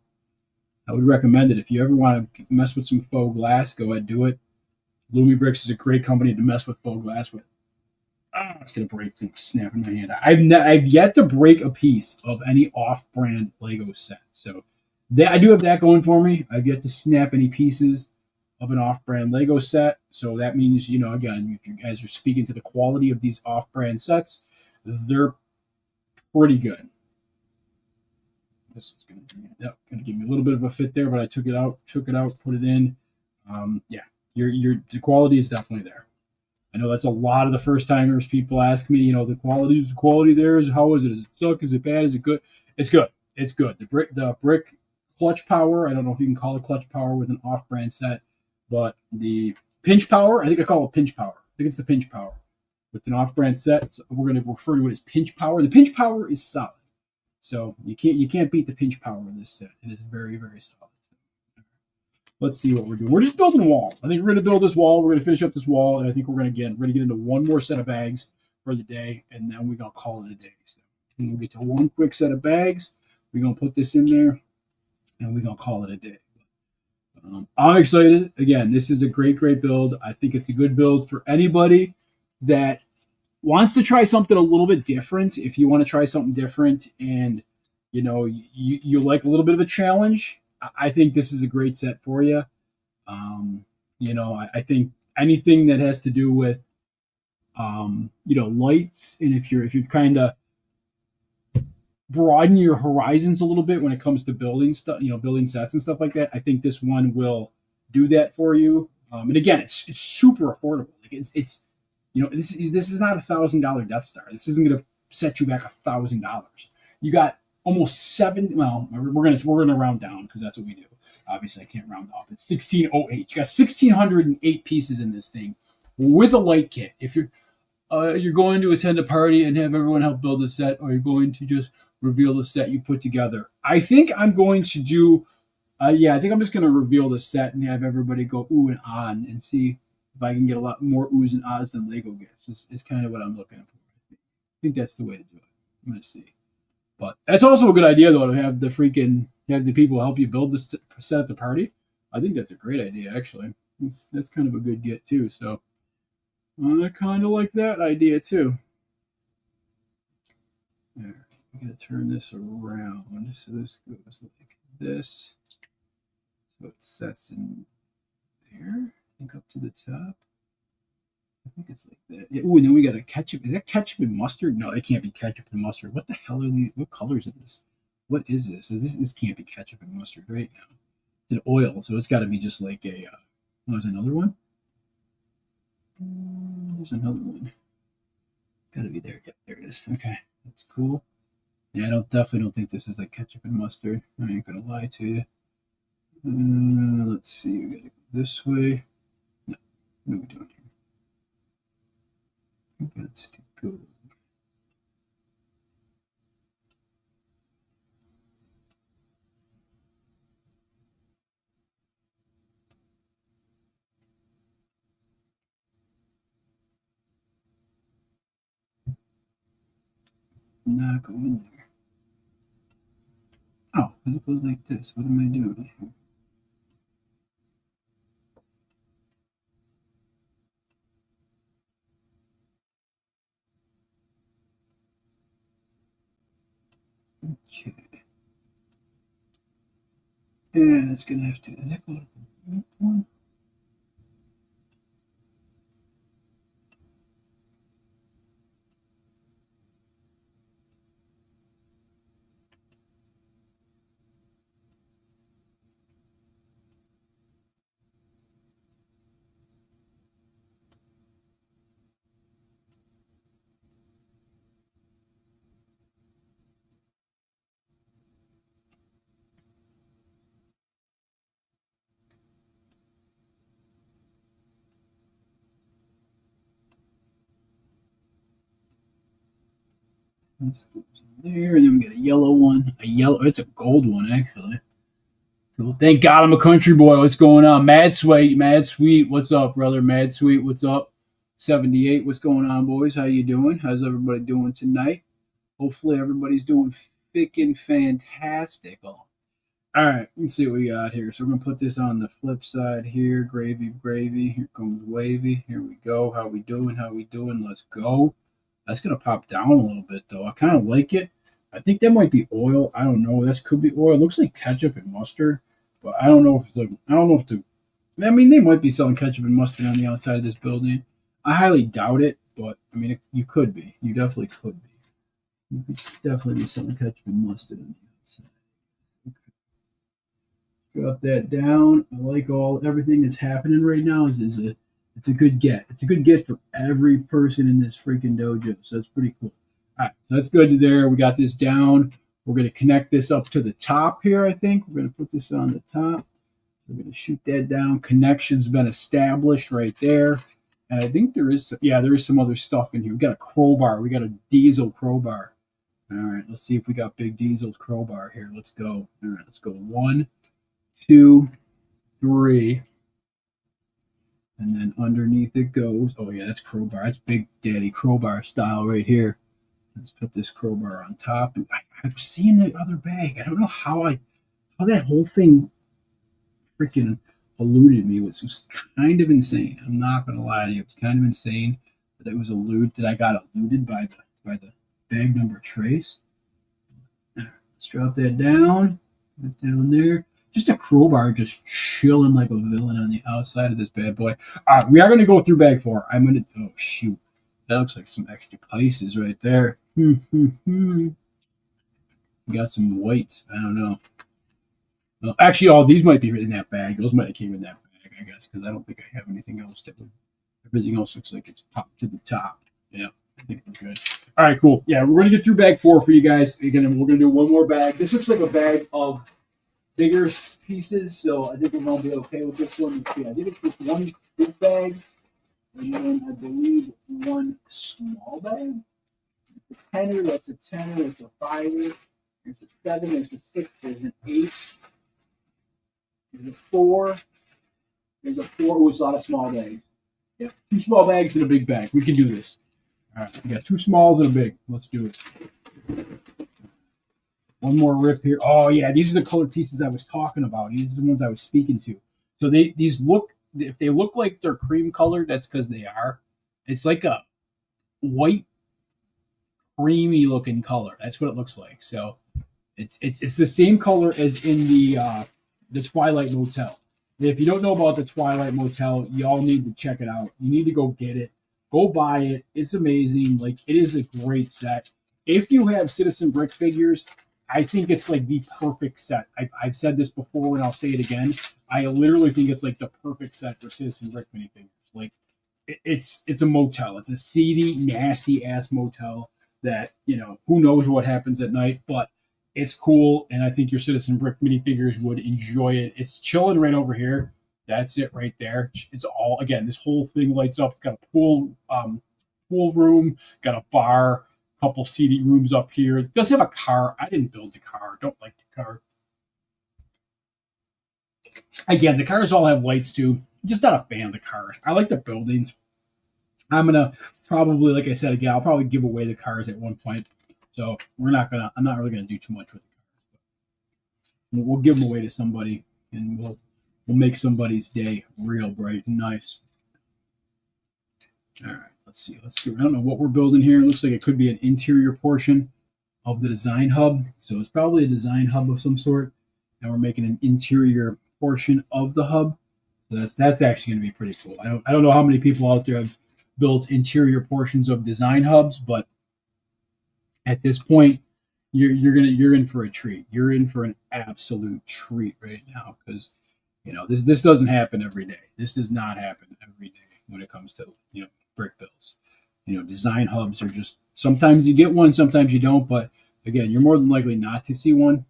I would recommend it. If you ever want to mess with some faux glass, go ahead and do it. Lumibricks is a great company to mess with faux glass with. It's gonna break. It's gonna snap in my hand. I've yet to break a piece of any off-brand Lego set. So I do have that going for me. I've yet to snap any pieces of an off-brand Lego set. So that means, again, if you guys are speaking to the quality of these off-brand sets, they're pretty good. This is gonna give me a little bit of a fit there, but I took it out, put it in. Yeah, the quality is definitely there. I know that's a lot of the first timers. People ask me, the quality there is, how is it? Is it suck? Is it bad? Is it good? It's good. It's good. The brick clutch power. I don't know if you can call it clutch power with an off-brand set, but the pinch power. I think I call it pinch power. I think it's the pinch power with an off-brand set. So we're going to refer to it as pinch power. The pinch power is solid. So you can't beat the pinch power of this set. It is very, very solid. Let's see what we're doing. We're just building walls. I think we're going to build this wall. We're going to finish up this wall, and I think we're going to get into one more set of bags for the day, and then we're going to call it a day. So we'll get to one quick set of bags. We're going to put this in there, and we're going to call it a day. I'm excited. Again, this is a great, great build. I think it's a good build for anybody that wants to try something a little bit different. If you want to try something different and you like a little bit of a challenge, I think this is a great set for you. I think anything that has to do with lights, and if you're kind of broaden your horizons a little bit when it comes to building stuff, building sets and stuff like that, I think this one will do that for you. And again, it's super affordable. Like it's this is not $1,000 Death Star. This isn't going to set you back $1,000. You got almost seven. Well, we're gonna round down because that's what we do. Obviously, I can't round off. It's 1608. You got 1,608 pieces in this thing with a light kit. If you're going to attend a party and have everyone help build a set, or you're going to just reveal the set you put together, I think I'm going to do. I think I'm just going to reveal the set and have everybody go ooh and ah and see if I can get a lot more oohs and ahs than Lego gets. Is kind of what I'm looking for. I think that's the way to do it. I'm going to see. But that's also a good idea, though, to have the people help you build this set at the party. I think that's a great idea, actually. That's kind of a good get, too. So I kind of like that idea, too. There. I'm going to turn this around. So this goes like this. So it sets in there. I think up to the top. I think it's like that. Yeah, ooh, and then we got a ketchup. Is that ketchup and mustard? No, it can't be ketchup and mustard. What the hell are these? What colors is this? What is this? This can't be ketchup and mustard right now. It's an oil, so it's got to be just like a. There's another one. There's another one. Got to be there. Yep, there it is. Okay, that's cool. Yeah, I definitely don't think this is like ketchup and mustard. I ain't gonna lie to you. Let's see. We gotta go this way. No, what are we doing here? That's too good. Not go in there. Oh, it goes like this. What am I doing here? Okay. Yeah, it's gonna have to. Is that going to be one? There, and then we got a yellow one. It's a gold one actually. Cool. Thank God I'm a country boy. What's going on? Mad Sweet. What's up, brother? Mad Sweet, what's up? 78, what's going on, boys? How you doing? How's everybody doing tonight? Hopefully everybody's doing freaking fantastic. All right, let's see what we got here. So we're gonna put this on the flip side here. Gravy. Here comes wavy. Here we go. How we doing? Let's go. That's gonna pop down a little bit though. I kind of like it. I think that might be oil. I don't know. That could be oil. It looks like ketchup and mustard, but I don't know if the. I mean, they might be selling ketchup and mustard on the outside of this building. I highly doubt it, but I mean, you could be. You definitely could be. You could definitely be selling ketchup and mustard on the outside. Okay. Drop that down. I like everything that's happening right now. It's a good get. It's a good get for every person in this freaking dojo. So that's pretty cool. All right, so that's good there. We got this down. We're going to connect this up to the top here, I think. We're going to put this on the top. We're going to shoot that down. Connection's been established right there. And I think there is some other stuff in here. We got a crowbar. We got a diesel crowbar. All right, let's see if we got Big Diesel's crowbar here. Let's go. All right, let's go 1, 2, 3. And then underneath it goes. Oh, yeah, that's crowbar. That's Big Daddy crowbar style right here. Let's put this crowbar on top. I've seen the other bag. I don't know how that whole thing freaking eluded me. It was kind of insane. I'm not going to lie to you. It was kind of insane that it was that I got eluded by the bag number trace. Let's drop that down. Right down there. Just a crowbar just chilling like a villain on the outside of this bad boy. All right, we are going to go through bag 4. Oh, shoot. That looks like some extra Pisces right there. We got some whites. I don't know. Well, actually, all these might be in that bag. Those might have came in that bag, I guess, because I don't think I have anything else everything else looks like it's popped to the top. Yeah, I think we're good. All right, cool. Yeah, we're going to get through bag 4 for you guys. Again, we're going to do one more bag. This looks like a bag of bigger pieces, so I think we're going to be okay with this one. Yeah, I think it's just one big bag, and then I believe one small bag. It's a tenner, that's a 10er, that's a 5er, there's a 7, there's a 6, there's an 8, there's a 4, there's a 4. Oh, it's a lot of small bags. Yeah, 2 small bags and a big bag. We can do this. All right, we got 2 smalls and a big. Let's do it. One more rip here. Oh yeah, these are the colored pieces I was talking about. These are the ones I was speaking to. So if they look like they're cream colored, that's because they are. It's like a white, creamy looking color. That's what it looks like. So it's the same color as in the Twilight Motel. If you don't know about the Twilight Motel, y'all need to check it out. You need to go get it. Go buy it. It's amazing. Like, it is a great set. If you have Citizen Brick figures, I think it's like the perfect set. I've said this before and I'll say it again. I literally think it's like the perfect set for Citizen Brick minifigures. Like, it's a motel. It's a seedy, nasty ass motel that, who knows what happens at night, but it's cool. And I think your Citizen Brick minifigures would enjoy it. It's chilling right over here. That's it right there. It's all, again, this whole thing lights up. It's got a pool room, got a bar, couple seating rooms up here. It does have a car. I didn't build the car. Don't like the car. Again, the cars all have lights too. I'm just not a fan of the cars. I like the buildings. I'm gonna probably, like I said again, I'll probably give away the cars at one point. So I'm not really gonna do too much with the cars. We'll give them away to somebody, and we'll make somebody's day real bright and nice. All right. Let's see. I don't know what we're building here. It looks like it could be an interior portion of the design hub. So it's probably a design hub of some sort. And we're making an interior portion of the hub. So that's actually going to be pretty cool. I don't know how many people out there have built interior portions of design hubs, but at this point, you're in for a treat. You're in for an absolute treat right now, because this doesn't happen every day. This does not happen every day when it comes to brick builds. Design hubs are just, sometimes you get one, sometimes you don't, but again, you're more than likely not to see one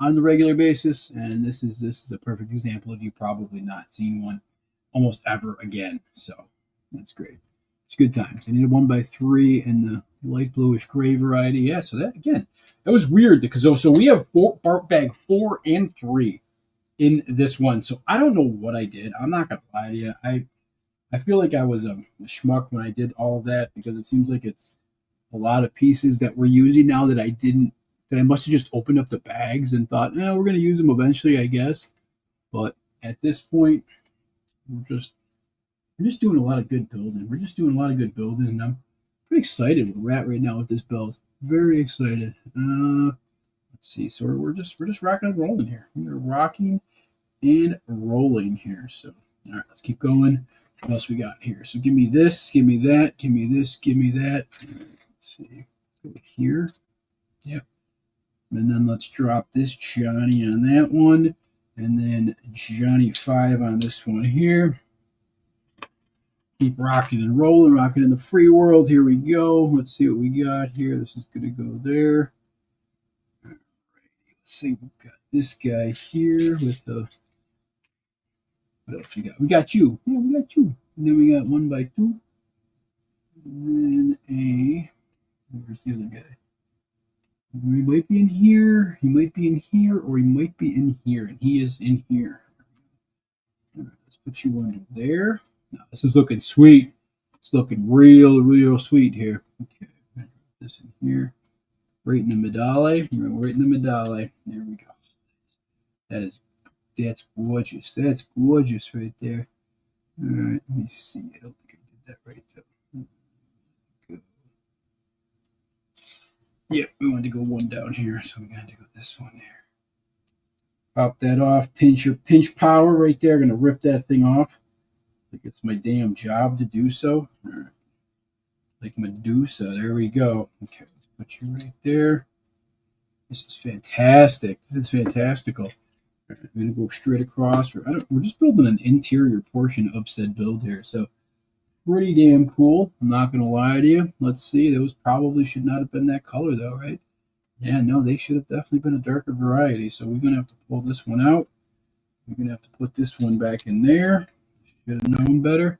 on the regular basis, and this is a perfect example of you probably not seeing one almost ever again. So that's great. It's good times. I need a 1x3 in light bluish gray variety. Yeah, so that again, that was weird because so we have bag 4 and 3 in this one. So I don't know what I did. I'm not gonna lie to you. I feel like I was a schmuck when I did all of that because it seems like it's a lot of pieces that we're using now that I didn't. That I must have just opened up the bags and thought, we're gonna use them eventually, I guess. But at this point, we're just doing a lot of good building. We're just doing a lot of good building, and I'm pretty excited where we're at right now with this build. Very excited. Let's see. So we're just rocking and rolling here. We're rocking and rolling here. So all right, let's keep going. What else we got here? So give me this, give me that, give me this, give me that. Let's see. Go here. Yep. And then let's drop this Johnny on that one. And then Johnny 5 on this one here. Keep rocking and rolling, rocking in the free world. Here we go. Let's see what we got here. This is going to go there. All right. Let's see. We've got this guy here with the. What else we got? We got you. Yeah, we got you. And then we got 1x2. And then where's the other guy? He might be in here. He might be in here, or he might be in here. And he is in here. All right, let's put you under there. Now, this is looking sweet. It's looking real sweet here. Okay, put this in here. Right in the medale. Right in the medale. There we go. That's gorgeous. That's gorgeous right there. All right, let me see. I don't think I did that right though. Good. Yeah, we wanted to go one down here, so we got to go this one here. Pop that off. Pinch power right there. Gonna rip that thing off. Like it's my damn job to do so. All right. Like Medusa. There we go. Okay, let's put you right there. This is fantastic. This is fantastical. Right, I'm going to go straight across. We're just building an interior portion of said build here. So pretty damn cool. I'm not going to lie to you. Let's see. Those probably should not have been that color though, right? Yeah, no, they should have definitely been a darker variety. So we're going to have to pull this one out. We're going to have to put this one back in there. Should have known better.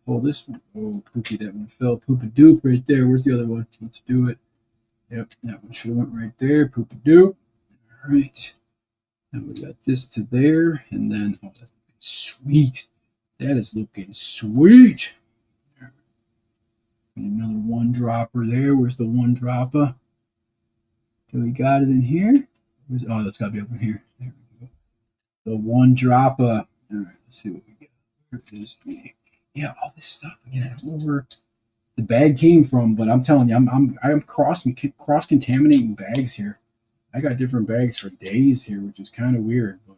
Pull this one. Oh, Pookie, that one fell. Poop-a-doop right there. Where's the other one? Let's do it. Yep, that one should have went right there. Poop-a-doop. All right. And we got this to there. And then, oh, that's sweet. That is looking sweet. Another one dropper there. Where's the one dropper? So we got it in here. Oh, that's got to be up in here. There we go. The one dropper. All right, let's see what we get. Where is the all this stuff again? I don't know where the bag came from, but I'm telling you, I'm cross contaminating bags here. I got different bags for days here, which is kind of weird, but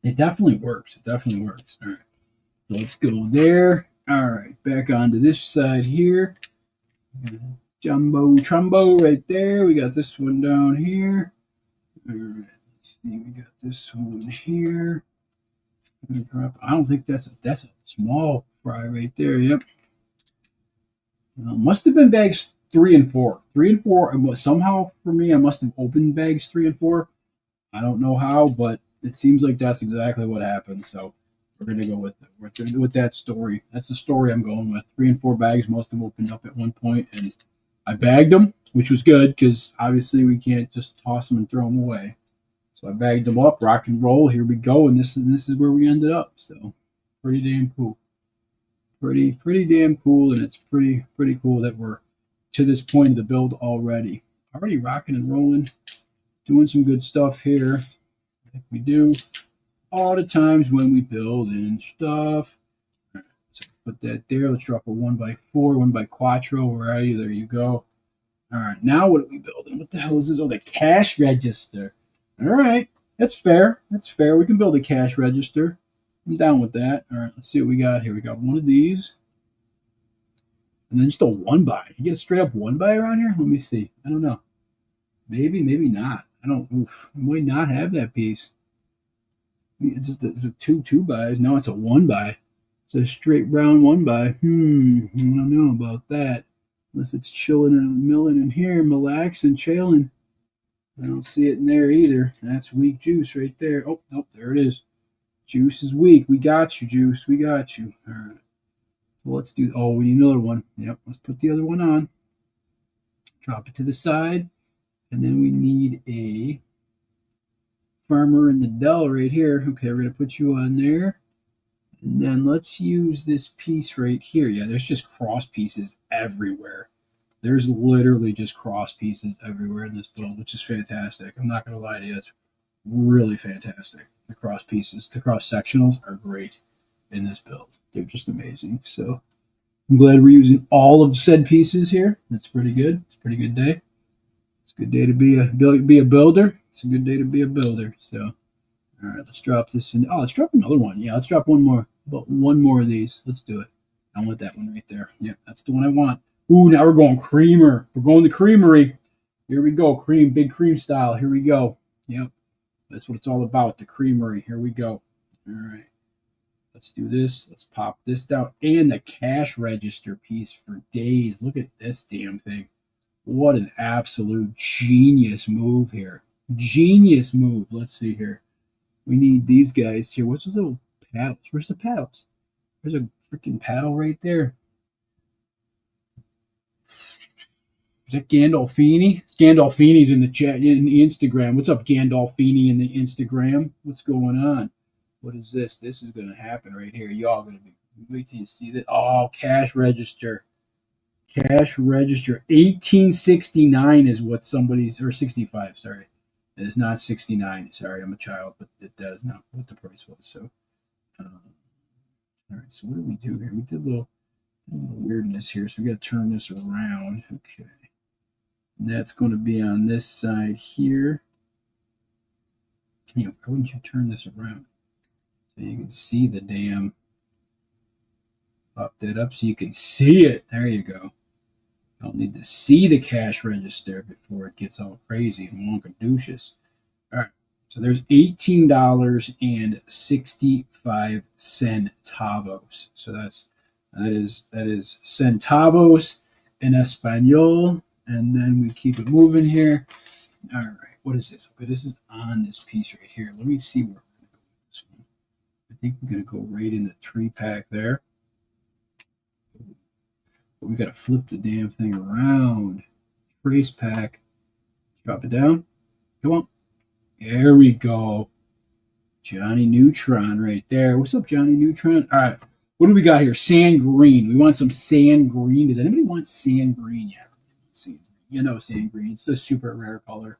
it definitely works. It definitely works. All right, so let's go there. All right, back onto this side here. Jumbo Trumbo right there. We got this one down here. All right, let's see. We got this one here. I don't think that's a small fry right there. Yep. Must have been bags 3 and 4. 3 and 4. And somehow for me, I must have opened bags 3 and 4. I don't know how, but it seems like that's exactly what happened. So we're gonna go with that story. That's the story I'm going with. 3 and 4 bags must have opened up at one point, and I bagged them, which was good because obviously we can't just toss them and throw them away. So I bagged them up, rock and roll. Here we go, and this is where we ended up. So pretty damn cool. Pretty damn cool, and it's pretty cool that we're to this point of the build already. Already rocking and rolling, doing some good stuff here, like we do all the times when we build and stuff. All right, so put that there. Let's drop a 1x4, 1x4. Where are you? There you go. All right, now what are we building? What the hell is this? Oh, the cash register. All right, that's fair. That's fair. We can build a cash register. I'm down with that. All right, let's see what we got here. We got one of these. And then just a 1x. You get a straight up 1x around here? Let me see. I don't know. Maybe not. I don't. Oof. I might not have that piece. It's just it's a 2x. Now it's a 1x. It's a straight brown 1x. I don't know about that. Unless it's chilling and milling in here, relaxing, chilling. I don't see it in there either. That's weak juice right there. Oh, nope, there it is. Juice is weak. We got you, Juice. We got you. All right. So let's do, oh, we need another one. Yep, let's put the other one on. Drop it to the side. And then we need a farmer in the dell right here. Okay, we're going to put you on there. And then let's use this piece right here. Yeah, there's just cross pieces everywhere. There's literally just cross pieces everywhere in this build, which is fantastic. I'm not going to lie to you. It's really fantastic. The cross pieces, the cross sectionals are great in this build. They're just amazing. So I'm glad we're using all of said pieces here. That's pretty good. It's a pretty good day. It's a good day to be a builder. It's a good day to be a builder. So, all right, let's drop this in. Oh, let's drop another one. Yeah, let's drop one more. About one more of these. Let's do it. I want that one right there. Yeah, that's the one I want. Ooh, now we're going creamer. We're going to creamery. Here we go. Cream, big cream style. Here we go. Yep. That's what it's all about. The creamery. Here we go. All right. Let's do this. Let's pop this down. And the cash register piece for days. Look at this damn thing. What an absolute genius move here. Genius move. Let's see here. We need these guys here. What's those little paddles? Where's the paddles? There's a freaking paddle right there. Is that Gandolfini? Gandolfini's in the chat, in the Instagram. What's up, Gandolfini in the Instagram? What's going on? What is this? This is going to happen right here. Y'all going to be, wait till you see that. Oh, cash register. Cash register. 1869 is what somebody's, or 65, sorry. It is not 69. Sorry, I'm a child, but that is not what the price was. So, all right, so what do we do here? We did a little weirdness here, so we got to turn this around. Okay. And that's going to be on this side here. You know, why wouldn't you turn this around so you can see the damn, pop that up so you can see it. There you go. You don't need to see the cash register before it gets all crazy and wonkadooshus. All right, so there's $18.65 centavos. So that is centavos in Espanol. And then we keep it moving here. All right, what is this? Okay, this is on this piece right here. Let me see where we're going to go with this one. I think we're going to go right in the tree pack there. But we got to flip the damn thing around. Trace pack. Drop it down. Come on. There we go. Johnny Neutron right there. What's up, Johnny Neutron? All right. What do we got here? Sand green. We want some sand green. Does anybody want sand green yet? You know, sand green. It's a super rare color.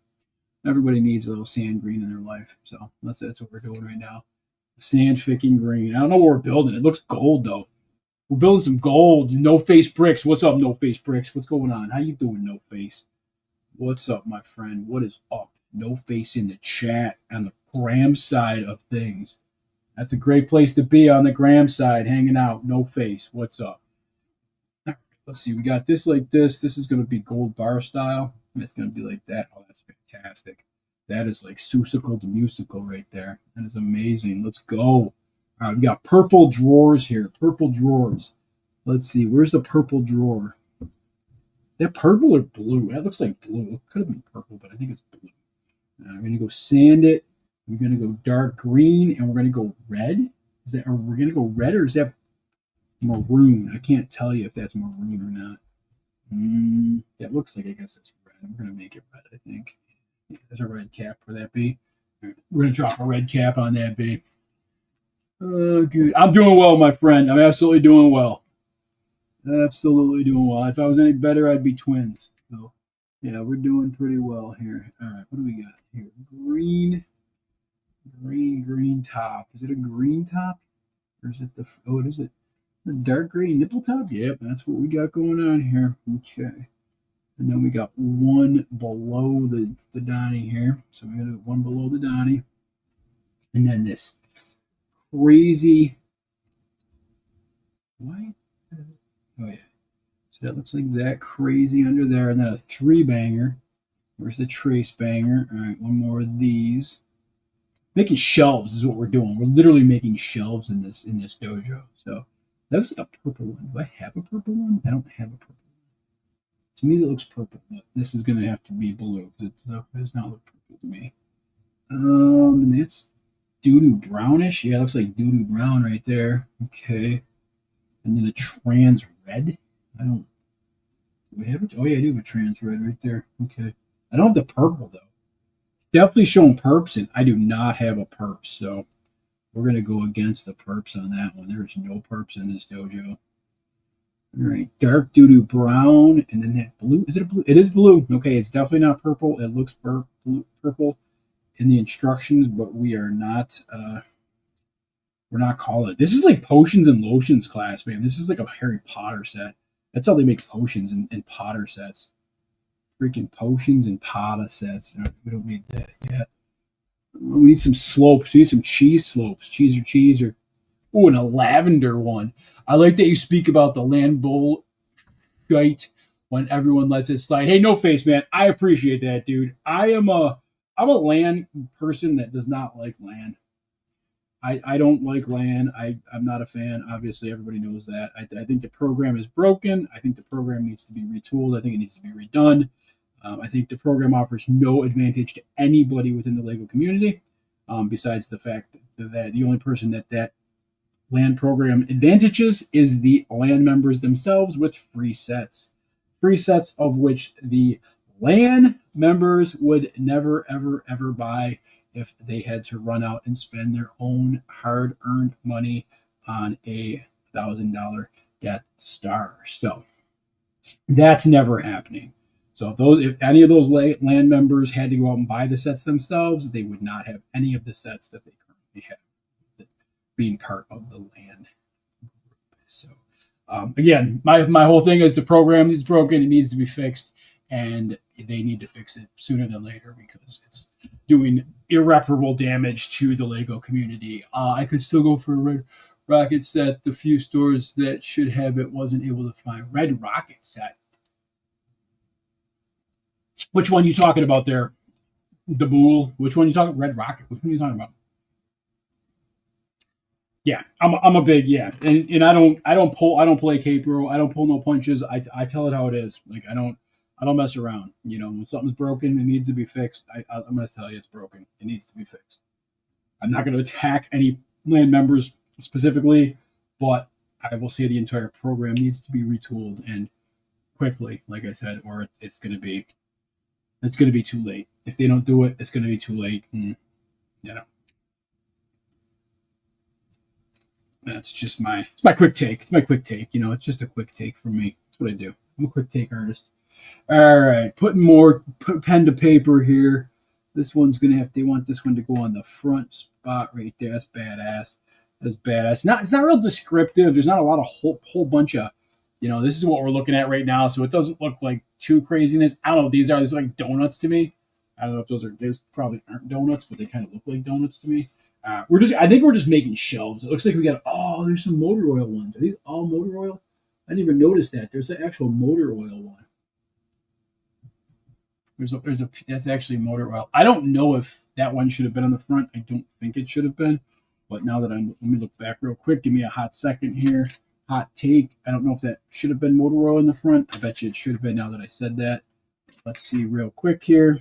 Everybody needs a little sand green in their life. So that's what we're doing right now. Sand ficking green. I don't know what we're building. It looks gold though. We're building some gold. No Face Bricks. What's up, No Face Bricks? What's going on? How you doing, No Face? What's up, my friend? What is up? No Face in the chat on the Gram side of things. That's a great place to be on the Gram side, hanging out. No Face. What's up? Let's see. We got this like this. This is going to be gold bar style. It's going to be like that. Oh, that's fantastic. That is like Susical to musical right there. That is amazing. Let's go. All right, we got purple drawers here. Purple drawers. Let's see. Where's the purple drawer? That purple or blue? That looks like blue. It could have been purple, but I think it's blue. We're going to go sand it. We're going to go dark green, and we're going to go red. Is that? Or we're going to go red, or is that maroon? I can't tell you if that's maroon or not. That looks like, I guess that's red. We're going to make it red, I think. Yeah, there's a red cap for that B. Right, we're going to drop a red cap on that B. Oh, good. I'm doing well, my friend. I'm absolutely doing well. Absolutely doing well. If I was any better, I'd be twins. So, yeah, we're doing pretty well here. All right, what do we got here? Green top. Is it a green top? Or is it the, oh, it is it. The dark green nipple top? Yep, that's what we got going on here. Okay. And then we got one below the Donnie here. So we got one below the Donnie. And then this crazy white. Oh, yeah. So that looks like that crazy under there. And then a three banger. Where's the trace banger? All right, one more of these. Making shelves is what we're doing. We're literally making shelves in this dojo. So that was like a purple one. Do I have a purple one? I don't have a purple one. To me, that looks purple. But this is going to have to be blue. It does not look purple to me. And that's doo-doo brownish. Yeah, it looks like doo-doo brown right there. Okay. And then a trans red. I don't. Do we have it? Oh yeah, I do have a trans red right there. Okay. I don't have the purple though. It's definitely showing perps, and I do not have a perp, so we're gonna go against the perps on that one. There's no perps in this dojo. All right, dark doo-doo brown, and then that blue. Is it a blue? It is blue. Okay, it's definitely not purple. It looks purple in the instructions, but we are not. We're not calling it. This is like potions and lotions class, man. This is like a Harry Potter set. That's how they make potions and Potter sets. Freaking potions and Potter sets. We don't need that yet. We need some slopes. We need some cheese slopes. Cheese or oh, and a lavender one. I like that you speak about the land bowl shite when everyone lets it slide. Hey, no face, man. I appreciate that, dude. I'm a land person that does not like land. I don't like land. I'm not a fan. Obviously, everybody knows that. I think the program is broken. I think the program needs to be retooled. I think it needs to be redone. I think the program offers no advantage to anybody within the Lego community, besides the fact that the only person that land program advantages is the land members themselves with free sets of which the land members would never, ever, ever buy if they had to run out and spend their own hard-earned money on a $1,000 Death Star. So that's never happening. So if any of those land members had to go out and buy the sets themselves, they would not have any of the sets that they currently have, being part of the land group. So again, my whole thing is the program is broken. It needs to be fixed, and they need to fix it sooner than later because it's doing irreparable damage to the Lego community. I could still go for a Red Rocket set. The few stores that should have it wasn't able to find Red Rocket set. Which one are you talking about there? The Bool? Which one are you talking? Red Rocket? Which one are you talking about? Yeah, I'm a big and I don't play cape bro. I don't pull no punches. I tell it how it is. Like I don't mess around. You know, when something's broken, it needs to be fixed. I'm gonna tell you it's broken. It needs to be fixed. I'm not gonna attack any land members specifically, but I will say the entire program needs to be retooled and quickly, like I said, or it's gonna be too late. If they don't do it, it's gonna be too late. And, you know. That's just it's my quick take. It's my quick take. You know, it's just a quick take for me. That's what I do. I'm a quick take artist. All right, put pen to paper here. This one's gonna they want this one to go on the front spot right there. That's badass. That's badass. It's not real descriptive. There's not a lot of whole bunch of, you know, this is what we're looking at right now. So it doesn't look like too craziness. I don't know what these are. These are like donuts to me. I don't know if those probably aren't donuts, but they kind of look like donuts to me. I think we're just making shelves. It looks like we got, there's some motor oil ones. Are these all motor oil? I didn't even notice that. There's an actual motor oil one. That's actually motor oil. I don't know if that one should have been on the front. I don't think it should have been. But now that let me look back real quick. Give me a hot second here. Hot take. I don't know if that should have been motor oil in the front. I bet you it should have been now that I said that. Let's see real quick here.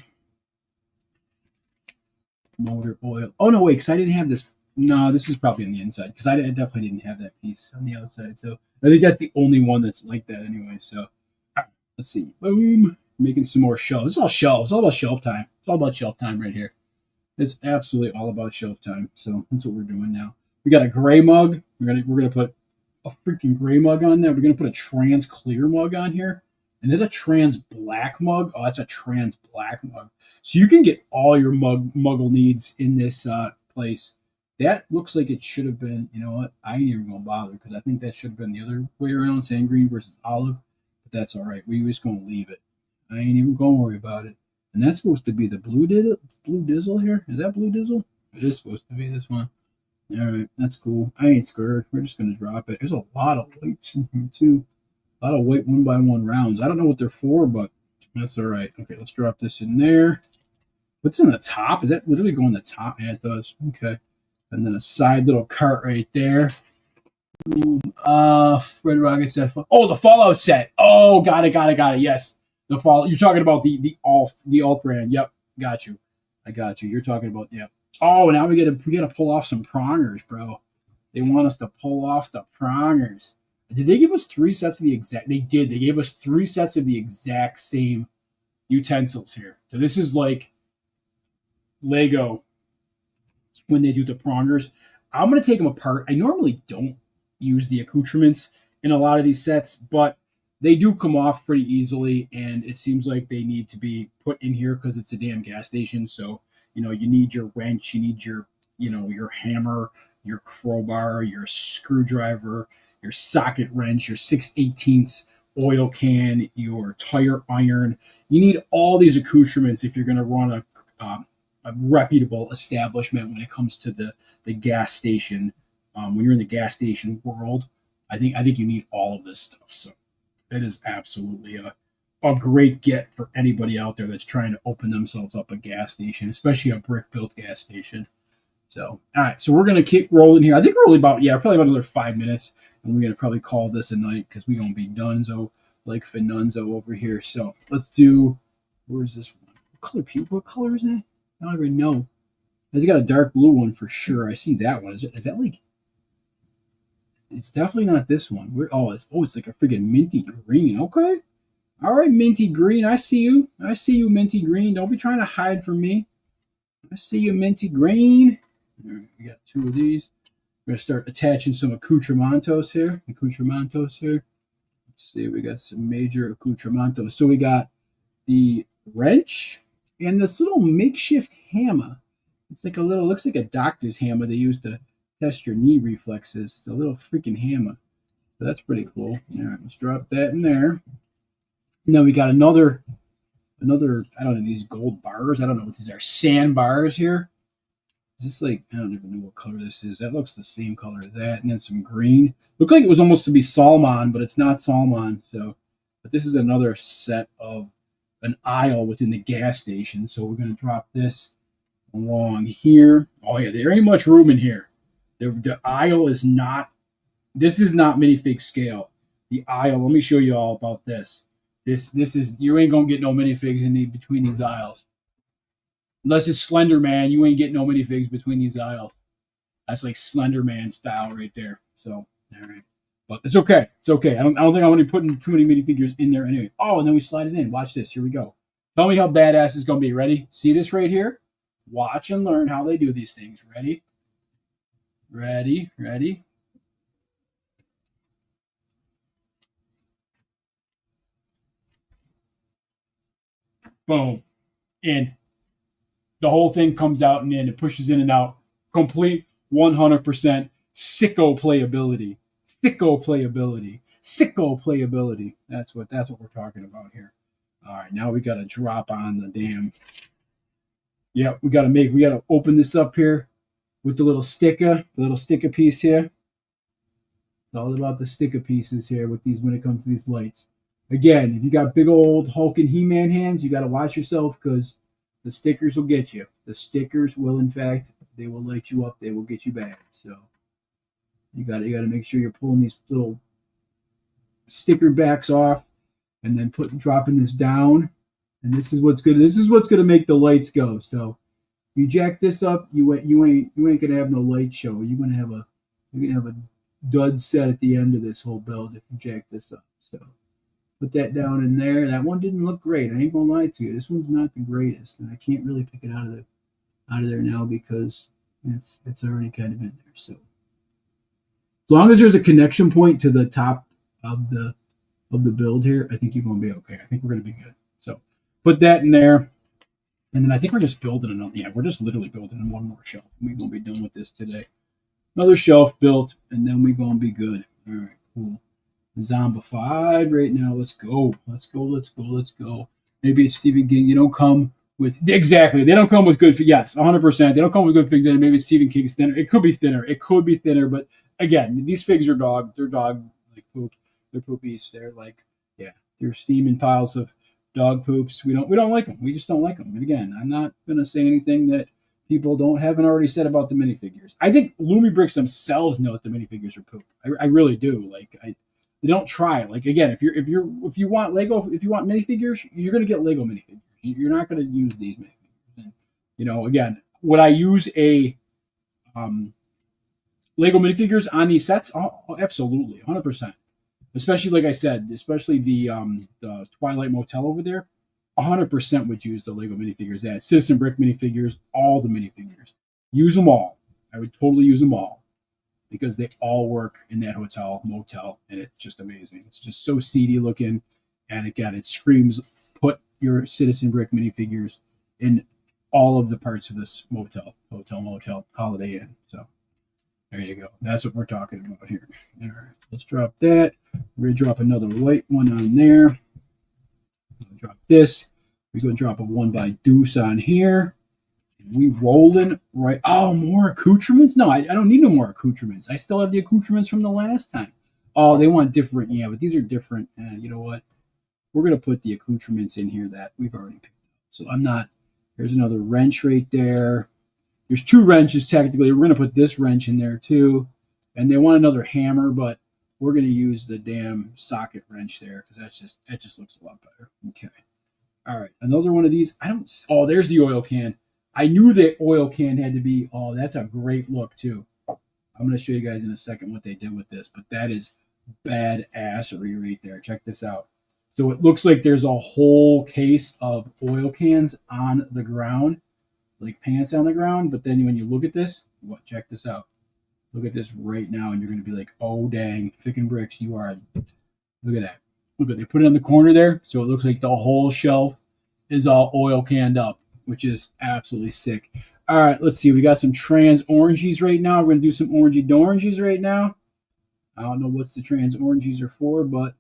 Motor oil. Oh, no, wait, because I didn't have this. No, this is probably on the inside because I definitely didn't have that piece on the outside. So I think that's the only one that's like that anyway. So let's see. Boom. Making some more shelves. This is all shelves. It's all about shelf time. It's all about shelf time right here. It's absolutely all about shelf time. So that's what we're doing now. We got a gray mug. We're gonna put a freaking gray mug on there. We're gonna put a trans clear mug on here. And then a trans black mug. Oh, that's a trans black mug. So you can get all your muggle needs in this place. That looks like it should have been, you know what? I ain't even going to bother because I think that should have been the other way around, sand green versus olive. But that's all right. We're just going to leave it. I ain't even going to worry about it. And that's supposed to be the blue dizzle here. Is that blue dizzle? It is supposed to be this one. All right, that's cool. I ain't scared. We're just going to drop it. There's a lot of weights in here, too. A lot of weight 1x1 rounds. I don't know what they're for, but that's all right. Okay, let's drop this in there. What's in the top? Is that literally going in the top? Yeah, it does. Okay. And then a side little cart right there. Red Rocket set. Oh, the Fallout set. Oh, got it. Yes. The Fallout. You're talking about the alt brand. Yep. Got you. I got you. You're talking about, yep. Oh, now we gotta pull off some prongers, bro. They want us to pull off the prongers. Did they give us 3 sets of the exact? They did. They gave us 3 sets of the exact same utensils here. So this is like Lego when they do the prongers. I'm going to take them apart. I normally don't use the accoutrements in a lot of these sets, but they do come off pretty easily, and it seems like they need to be put in here because it's a damn gas station. So, you need your wrench, you need your hammer, your crowbar, your screwdriver, your socket wrench, your 6/18 oil can, your tire iron. You need all these accoutrements if you're going to run a reputable establishment when it comes to the gas station. When you're in the gas station world, I think you need all of this stuff. So it is absolutely a great get for anybody out there that's trying to open themselves up a gas station, especially a brick built gas station. So all right, so we're gonna keep rolling here. I think we're only probably about another 5 minutes, and we're gonna probably call this a night because we're gonna be donezo like Finunzo over here. So let's do. Where's this one? What color is that? I don't even know. It's got a dark blue one for sure. I see that one. Is that like? It's definitely not this one. It's like a friggin' minty green. Okay. All right, minty green. I see you. I see you, minty green. Don't be trying to hide from me. I see you, minty green. All right, we got 2 of these. We're gonna start attaching some accoutramentos here. Let's see, we got some major accoutramentos. So we got the wrench and this little makeshift hammer. It's like looks like a doctor's hammer they use to test your knee reflexes. It's a little freaking hammer. So that's pretty cool. All right, let's drop that in there. Now we got another, I don't know, these gold bars. I don't know what these are. Sand bars here. Is this like, I don't even know what color this is. That looks the same color as that. And then some green. Looked like it was almost to be salmon, but it's not salmon. So, but this is another set of an aisle within the gas station. So we're going to drop this along here. Oh yeah, there ain't much room in here. The aisle is not, this is not minifig scale. The aisle, let me show you all about this. This is, you ain't going to get no minifigs between these aisles. Unless it's Slender Man, you ain't getting no minifigs between these aisles. That's like Slender Man style right there. So, all right. But it's okay. It's okay. I don't think I'm going to be putting too many minifigures in there anyway. Oh, and then we slide it in. Watch this. Here we go. Tell me how badass it's going to be. Ready? See this right here? Watch and learn how they do these things. Ready? Ready? Boom. In. The whole thing comes out and in. It pushes in and out. Complete 100% sicko playability. Sicko playability. That's what we're talking about here. All right, now we got to drop on the damn. Yeah, we got to open this up here with the little sticker piece here. It's all about the sticker pieces here with these when it comes to these lights. Again, if you got big old Hulk and He-Man hands, you got to watch yourself because the stickers will get you. The stickers will, in fact, they will light you up. They will get you bad. So you got to make sure you're pulling these little sticker backs off, and then dropping this down. And this is what's gonna make the lights go. So you jack this up, you ain't gonna have no light show. You're gonna have a dud set at the end of this whole build if you jack this up. So put that down in there. That one didn't look great. I ain't gonna lie to you. This one's not the greatest, and I can't really pick it out of there now because it's already kind of in there. So as long as there's a connection point to the top of the build here, I think you're gonna be okay. I think we're gonna be good. So put that in there, and then I think we're just building another. Yeah, we're just literally building one more shelf. We're gonna be done with this today. Another shelf built, and then we're gonna be good. All right, cool. Zombified right now. Let's go. Maybe it's Stephen King. You don't come with exactly. They don't come with good. Yes, 100%. They don't come with good figs in it. Maybe it's Stephen King's thinner. It could be thinner. But again, these figs are dog. They're dog like poop. They're poopies. They're like they're steaming piles of dog poops. We don't like them. We just don't like them. And again, I'm not gonna say anything that people haven't already said about the minifigures. I think Lumibricks themselves know that the minifigures are poop. I really do. They don't try. Like again, if you want minifigures, you're gonna get Lego minifigures. You're not gonna use these minifigures. And, again, would I use a Lego minifigures on these sets? Oh, absolutely, 100%. especially like I said, especially the Twilight Motel over there. 100% would use the Lego minifigures. They had Citizen Brick minifigures, all the minifigures. Use them all. I would totally use them all because they all work in that hotel motel, and it's just amazing. It's just so seedy looking, and again, it screams put your Citizen Brick minifigures in all of the parts of this motel, Holiday Inn. So there you go. That's what we're talking about here. All right, let's drop that. We're gonna drop another white one on there. Drop this. We're gonna drop a 1x Deuce on here. We rolling right. Oh, more accoutrements? No, I don't need no more accoutrements. I still have the accoutrements from the last time. Oh, they want different. Yeah, but these are different. You know what? We're going to put the accoutrements in here that we've already picked up. So I'm not. There's another wrench right there. There's 2 wrenches technically. We're going to put this wrench in there too. And they want another hammer, but we're going to use the damn socket wrench there because that just looks a lot better. Okay. All right. Another one of these. I don't. Oh, there's the oil can. I knew that oil can had to be, oh, that's a great look too. I'm going to show you guys in a second what they did with this, but that is badassery right there. Check this out. So it looks like there's a whole case of oil cans on the ground, like pants on the ground. But then when you look at this, what? Check this out. Look at this right now, and you're going to be like, oh, dang, Fick and Bricks, you are, look at that. Look at, they put it on the corner there, so it looks like the whole shelf is all oil canned up, which is absolutely sick. All right, let's see. We got some trans oranges right now. We're going to do some orangey doranges right now. I don't know what's the trans oranges are for, but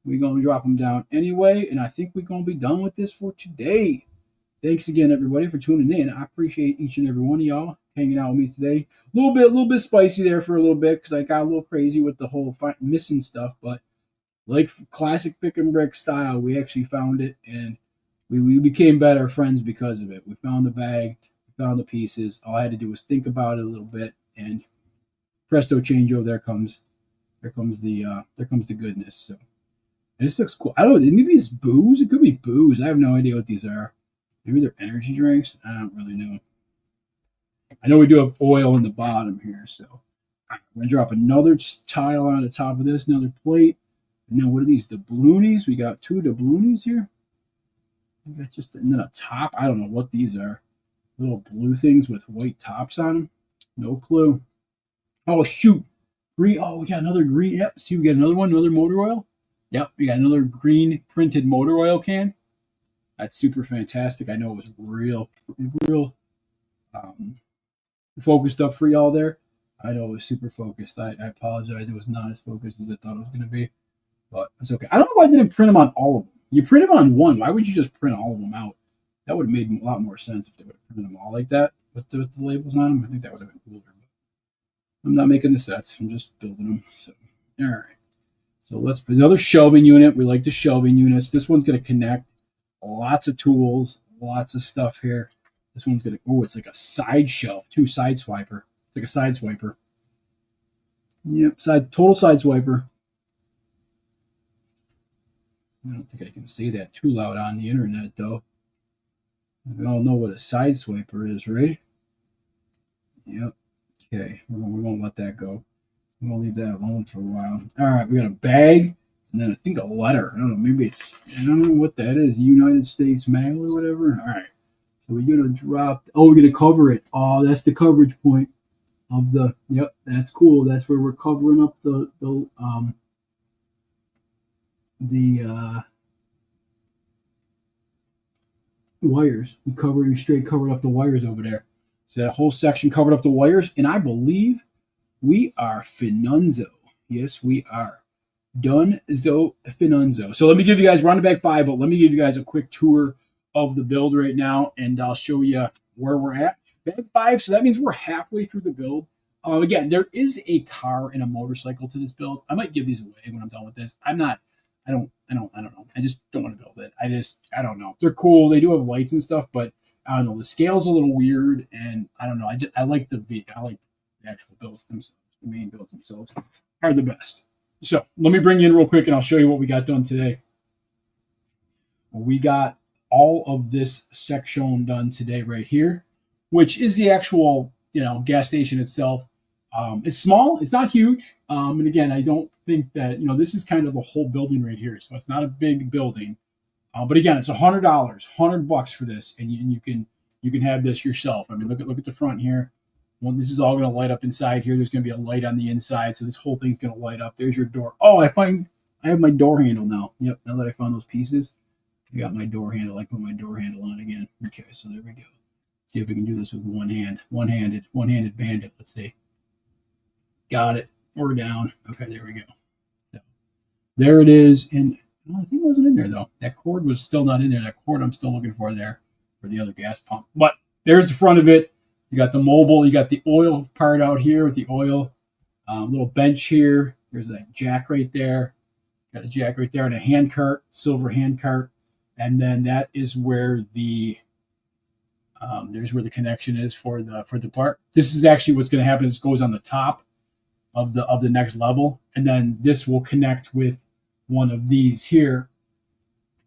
we're going to drop them down anyway. And I think we're going to be done with this for today. Thanks again, everybody, for tuning in. I appreciate each and every one of y'all hanging out with me today. A little bit spicy there for a little bit because I got a little crazy with the whole missing stuff. But like classic Fick and Brick style, we actually found it, and we became better friends because of it. We found the bag, we found the pieces. All I had to do was think about it a little bit, and presto changeo, there comes the goodness. So and this looks cool. I don't know, maybe it's booze. It could be booze. I have no idea what these are. Maybe they're energy drinks. I don't really know. I know we do have oil in the bottom here, so we're gonna drop another tile on the top of this, another plate. And then what are these? Doubloonies? We got 2 doubloonies here. We got just and then a top. I don't know what these are. Little blue things with white tops on them. No clue. Oh shoot. Green. Oh, we got another green. Yep. See, we got another one, another motor oil. Yep, we got another green printed motor oil can. That's super fantastic. I know it was real focused up for y'all there. I know it was super focused. I apologize. It was not as focused as I thought it was going to be. But it's okay. I don't know why I didn't print them on all of them. You print them on one. Why would you just print all of them out? That would have made a lot more sense if they would have printed them all like that with the labels on them. I think that would have been cooler. But I'm not making the sets. I'm just building them. So, all right. So let's put another shelving unit. We like the shelving units. This one's going to connect. Lots of tools. Lots of stuff here. This one's going to, oh, it's like a side shelf too. Side swiper. It's like a side swiper. Yep. Total side swiper. I don't think I can say that too loud on the internet, though. We all know what a side swiper is, right? Yep. Okay, we're going to let that go. We're going to leave that alone for a while. All right, we got a bag, and then I think a letter. I don't know, maybe it's, I don't know what that is, United States Mail or whatever. All right, so we're going to drop, oh, we're going to cover it. Oh, that's the coverage point of the, yep, that's cool. That's where we're covering up the wires. We covered up the wires over there. So that whole section covered up the wires, and I believe we are finunzo. Yes, we are. Dunzo finunzo. So let me give you guys, we're on the bag 5, but let me give you guys a quick tour of the build right now, and I'll show you where we're at. Bag 5, so that means we're halfway through the build. Again, there is a car and a motorcycle to this build. I might give these away when I'm done with this. I don't know. I just don't want to build it. I don't know. They're cool. They do have lights and stuff, but I don't know. The scale's a little weird, and I don't know. I like the actual builds themselves. The main builds themselves are the best. So let me bring you in real quick, and I'll show you what we got done today. We got all of this section done today right here, which is the actual gas station itself. It's small. It's not huge. And again, I don't think that, this is kind of the whole building right here. So it's not a big building. But again, it's $100, $100 for this, and you can have this yourself. I mean, look at the front here. Well, this is all going to light up inside here. There's going to be a light on the inside, so this whole thing's going to light up. There's your door. Oh, I have my door handle now. Yep, now that I found those pieces, I got my door handle. I put my door handle on again. Okay, so there we go. See if we can do this with one hand. One-handed bandit. Let's see. Got it. We're down. Okay, there we go. So, there it is. And I think it wasn't in there, though. That cord was still not in there. That cord I'm still looking for there for the other gas pump. But there's the front of it. You got the mobile. You got the oil part out here with the oil. Little bench here. There's a jack right there. Got a jack right there and a hand cart, silver hand cart. And then that is where there's where the connection is for the part. This is actually what's going to happen is it goes on the top of the next level. And then this will connect with one of these here,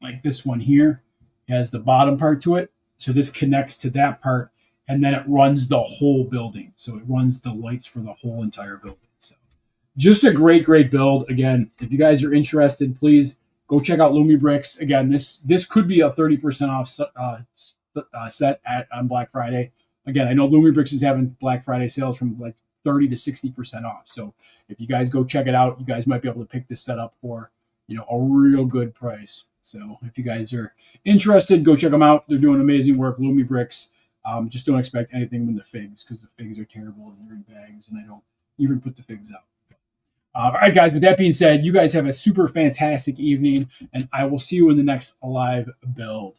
like this one here. It has the bottom part to it. So this connects to that part. And then it runs the whole building. So it runs the lights for the whole entire building. So just a great, great build. Again, if you guys are interested, please go check out Lumibricks. Again, this could be a 30% off set on Black Friday. Again, I know Lumibricks is having Black Friday sales from like 30 to 60% off. So if you guys go check it out, you guys might be able to pick this set up for, a real good price. So if you guys are interested, go check them out. They're doing amazing work, Lumibricks. Just don't expect anything with the figs because the figs are terrible and they're in bags, and I don't even put the figs out. All right, guys, with that being said, you guys have a super fantastic evening, and I will see you in the next live build.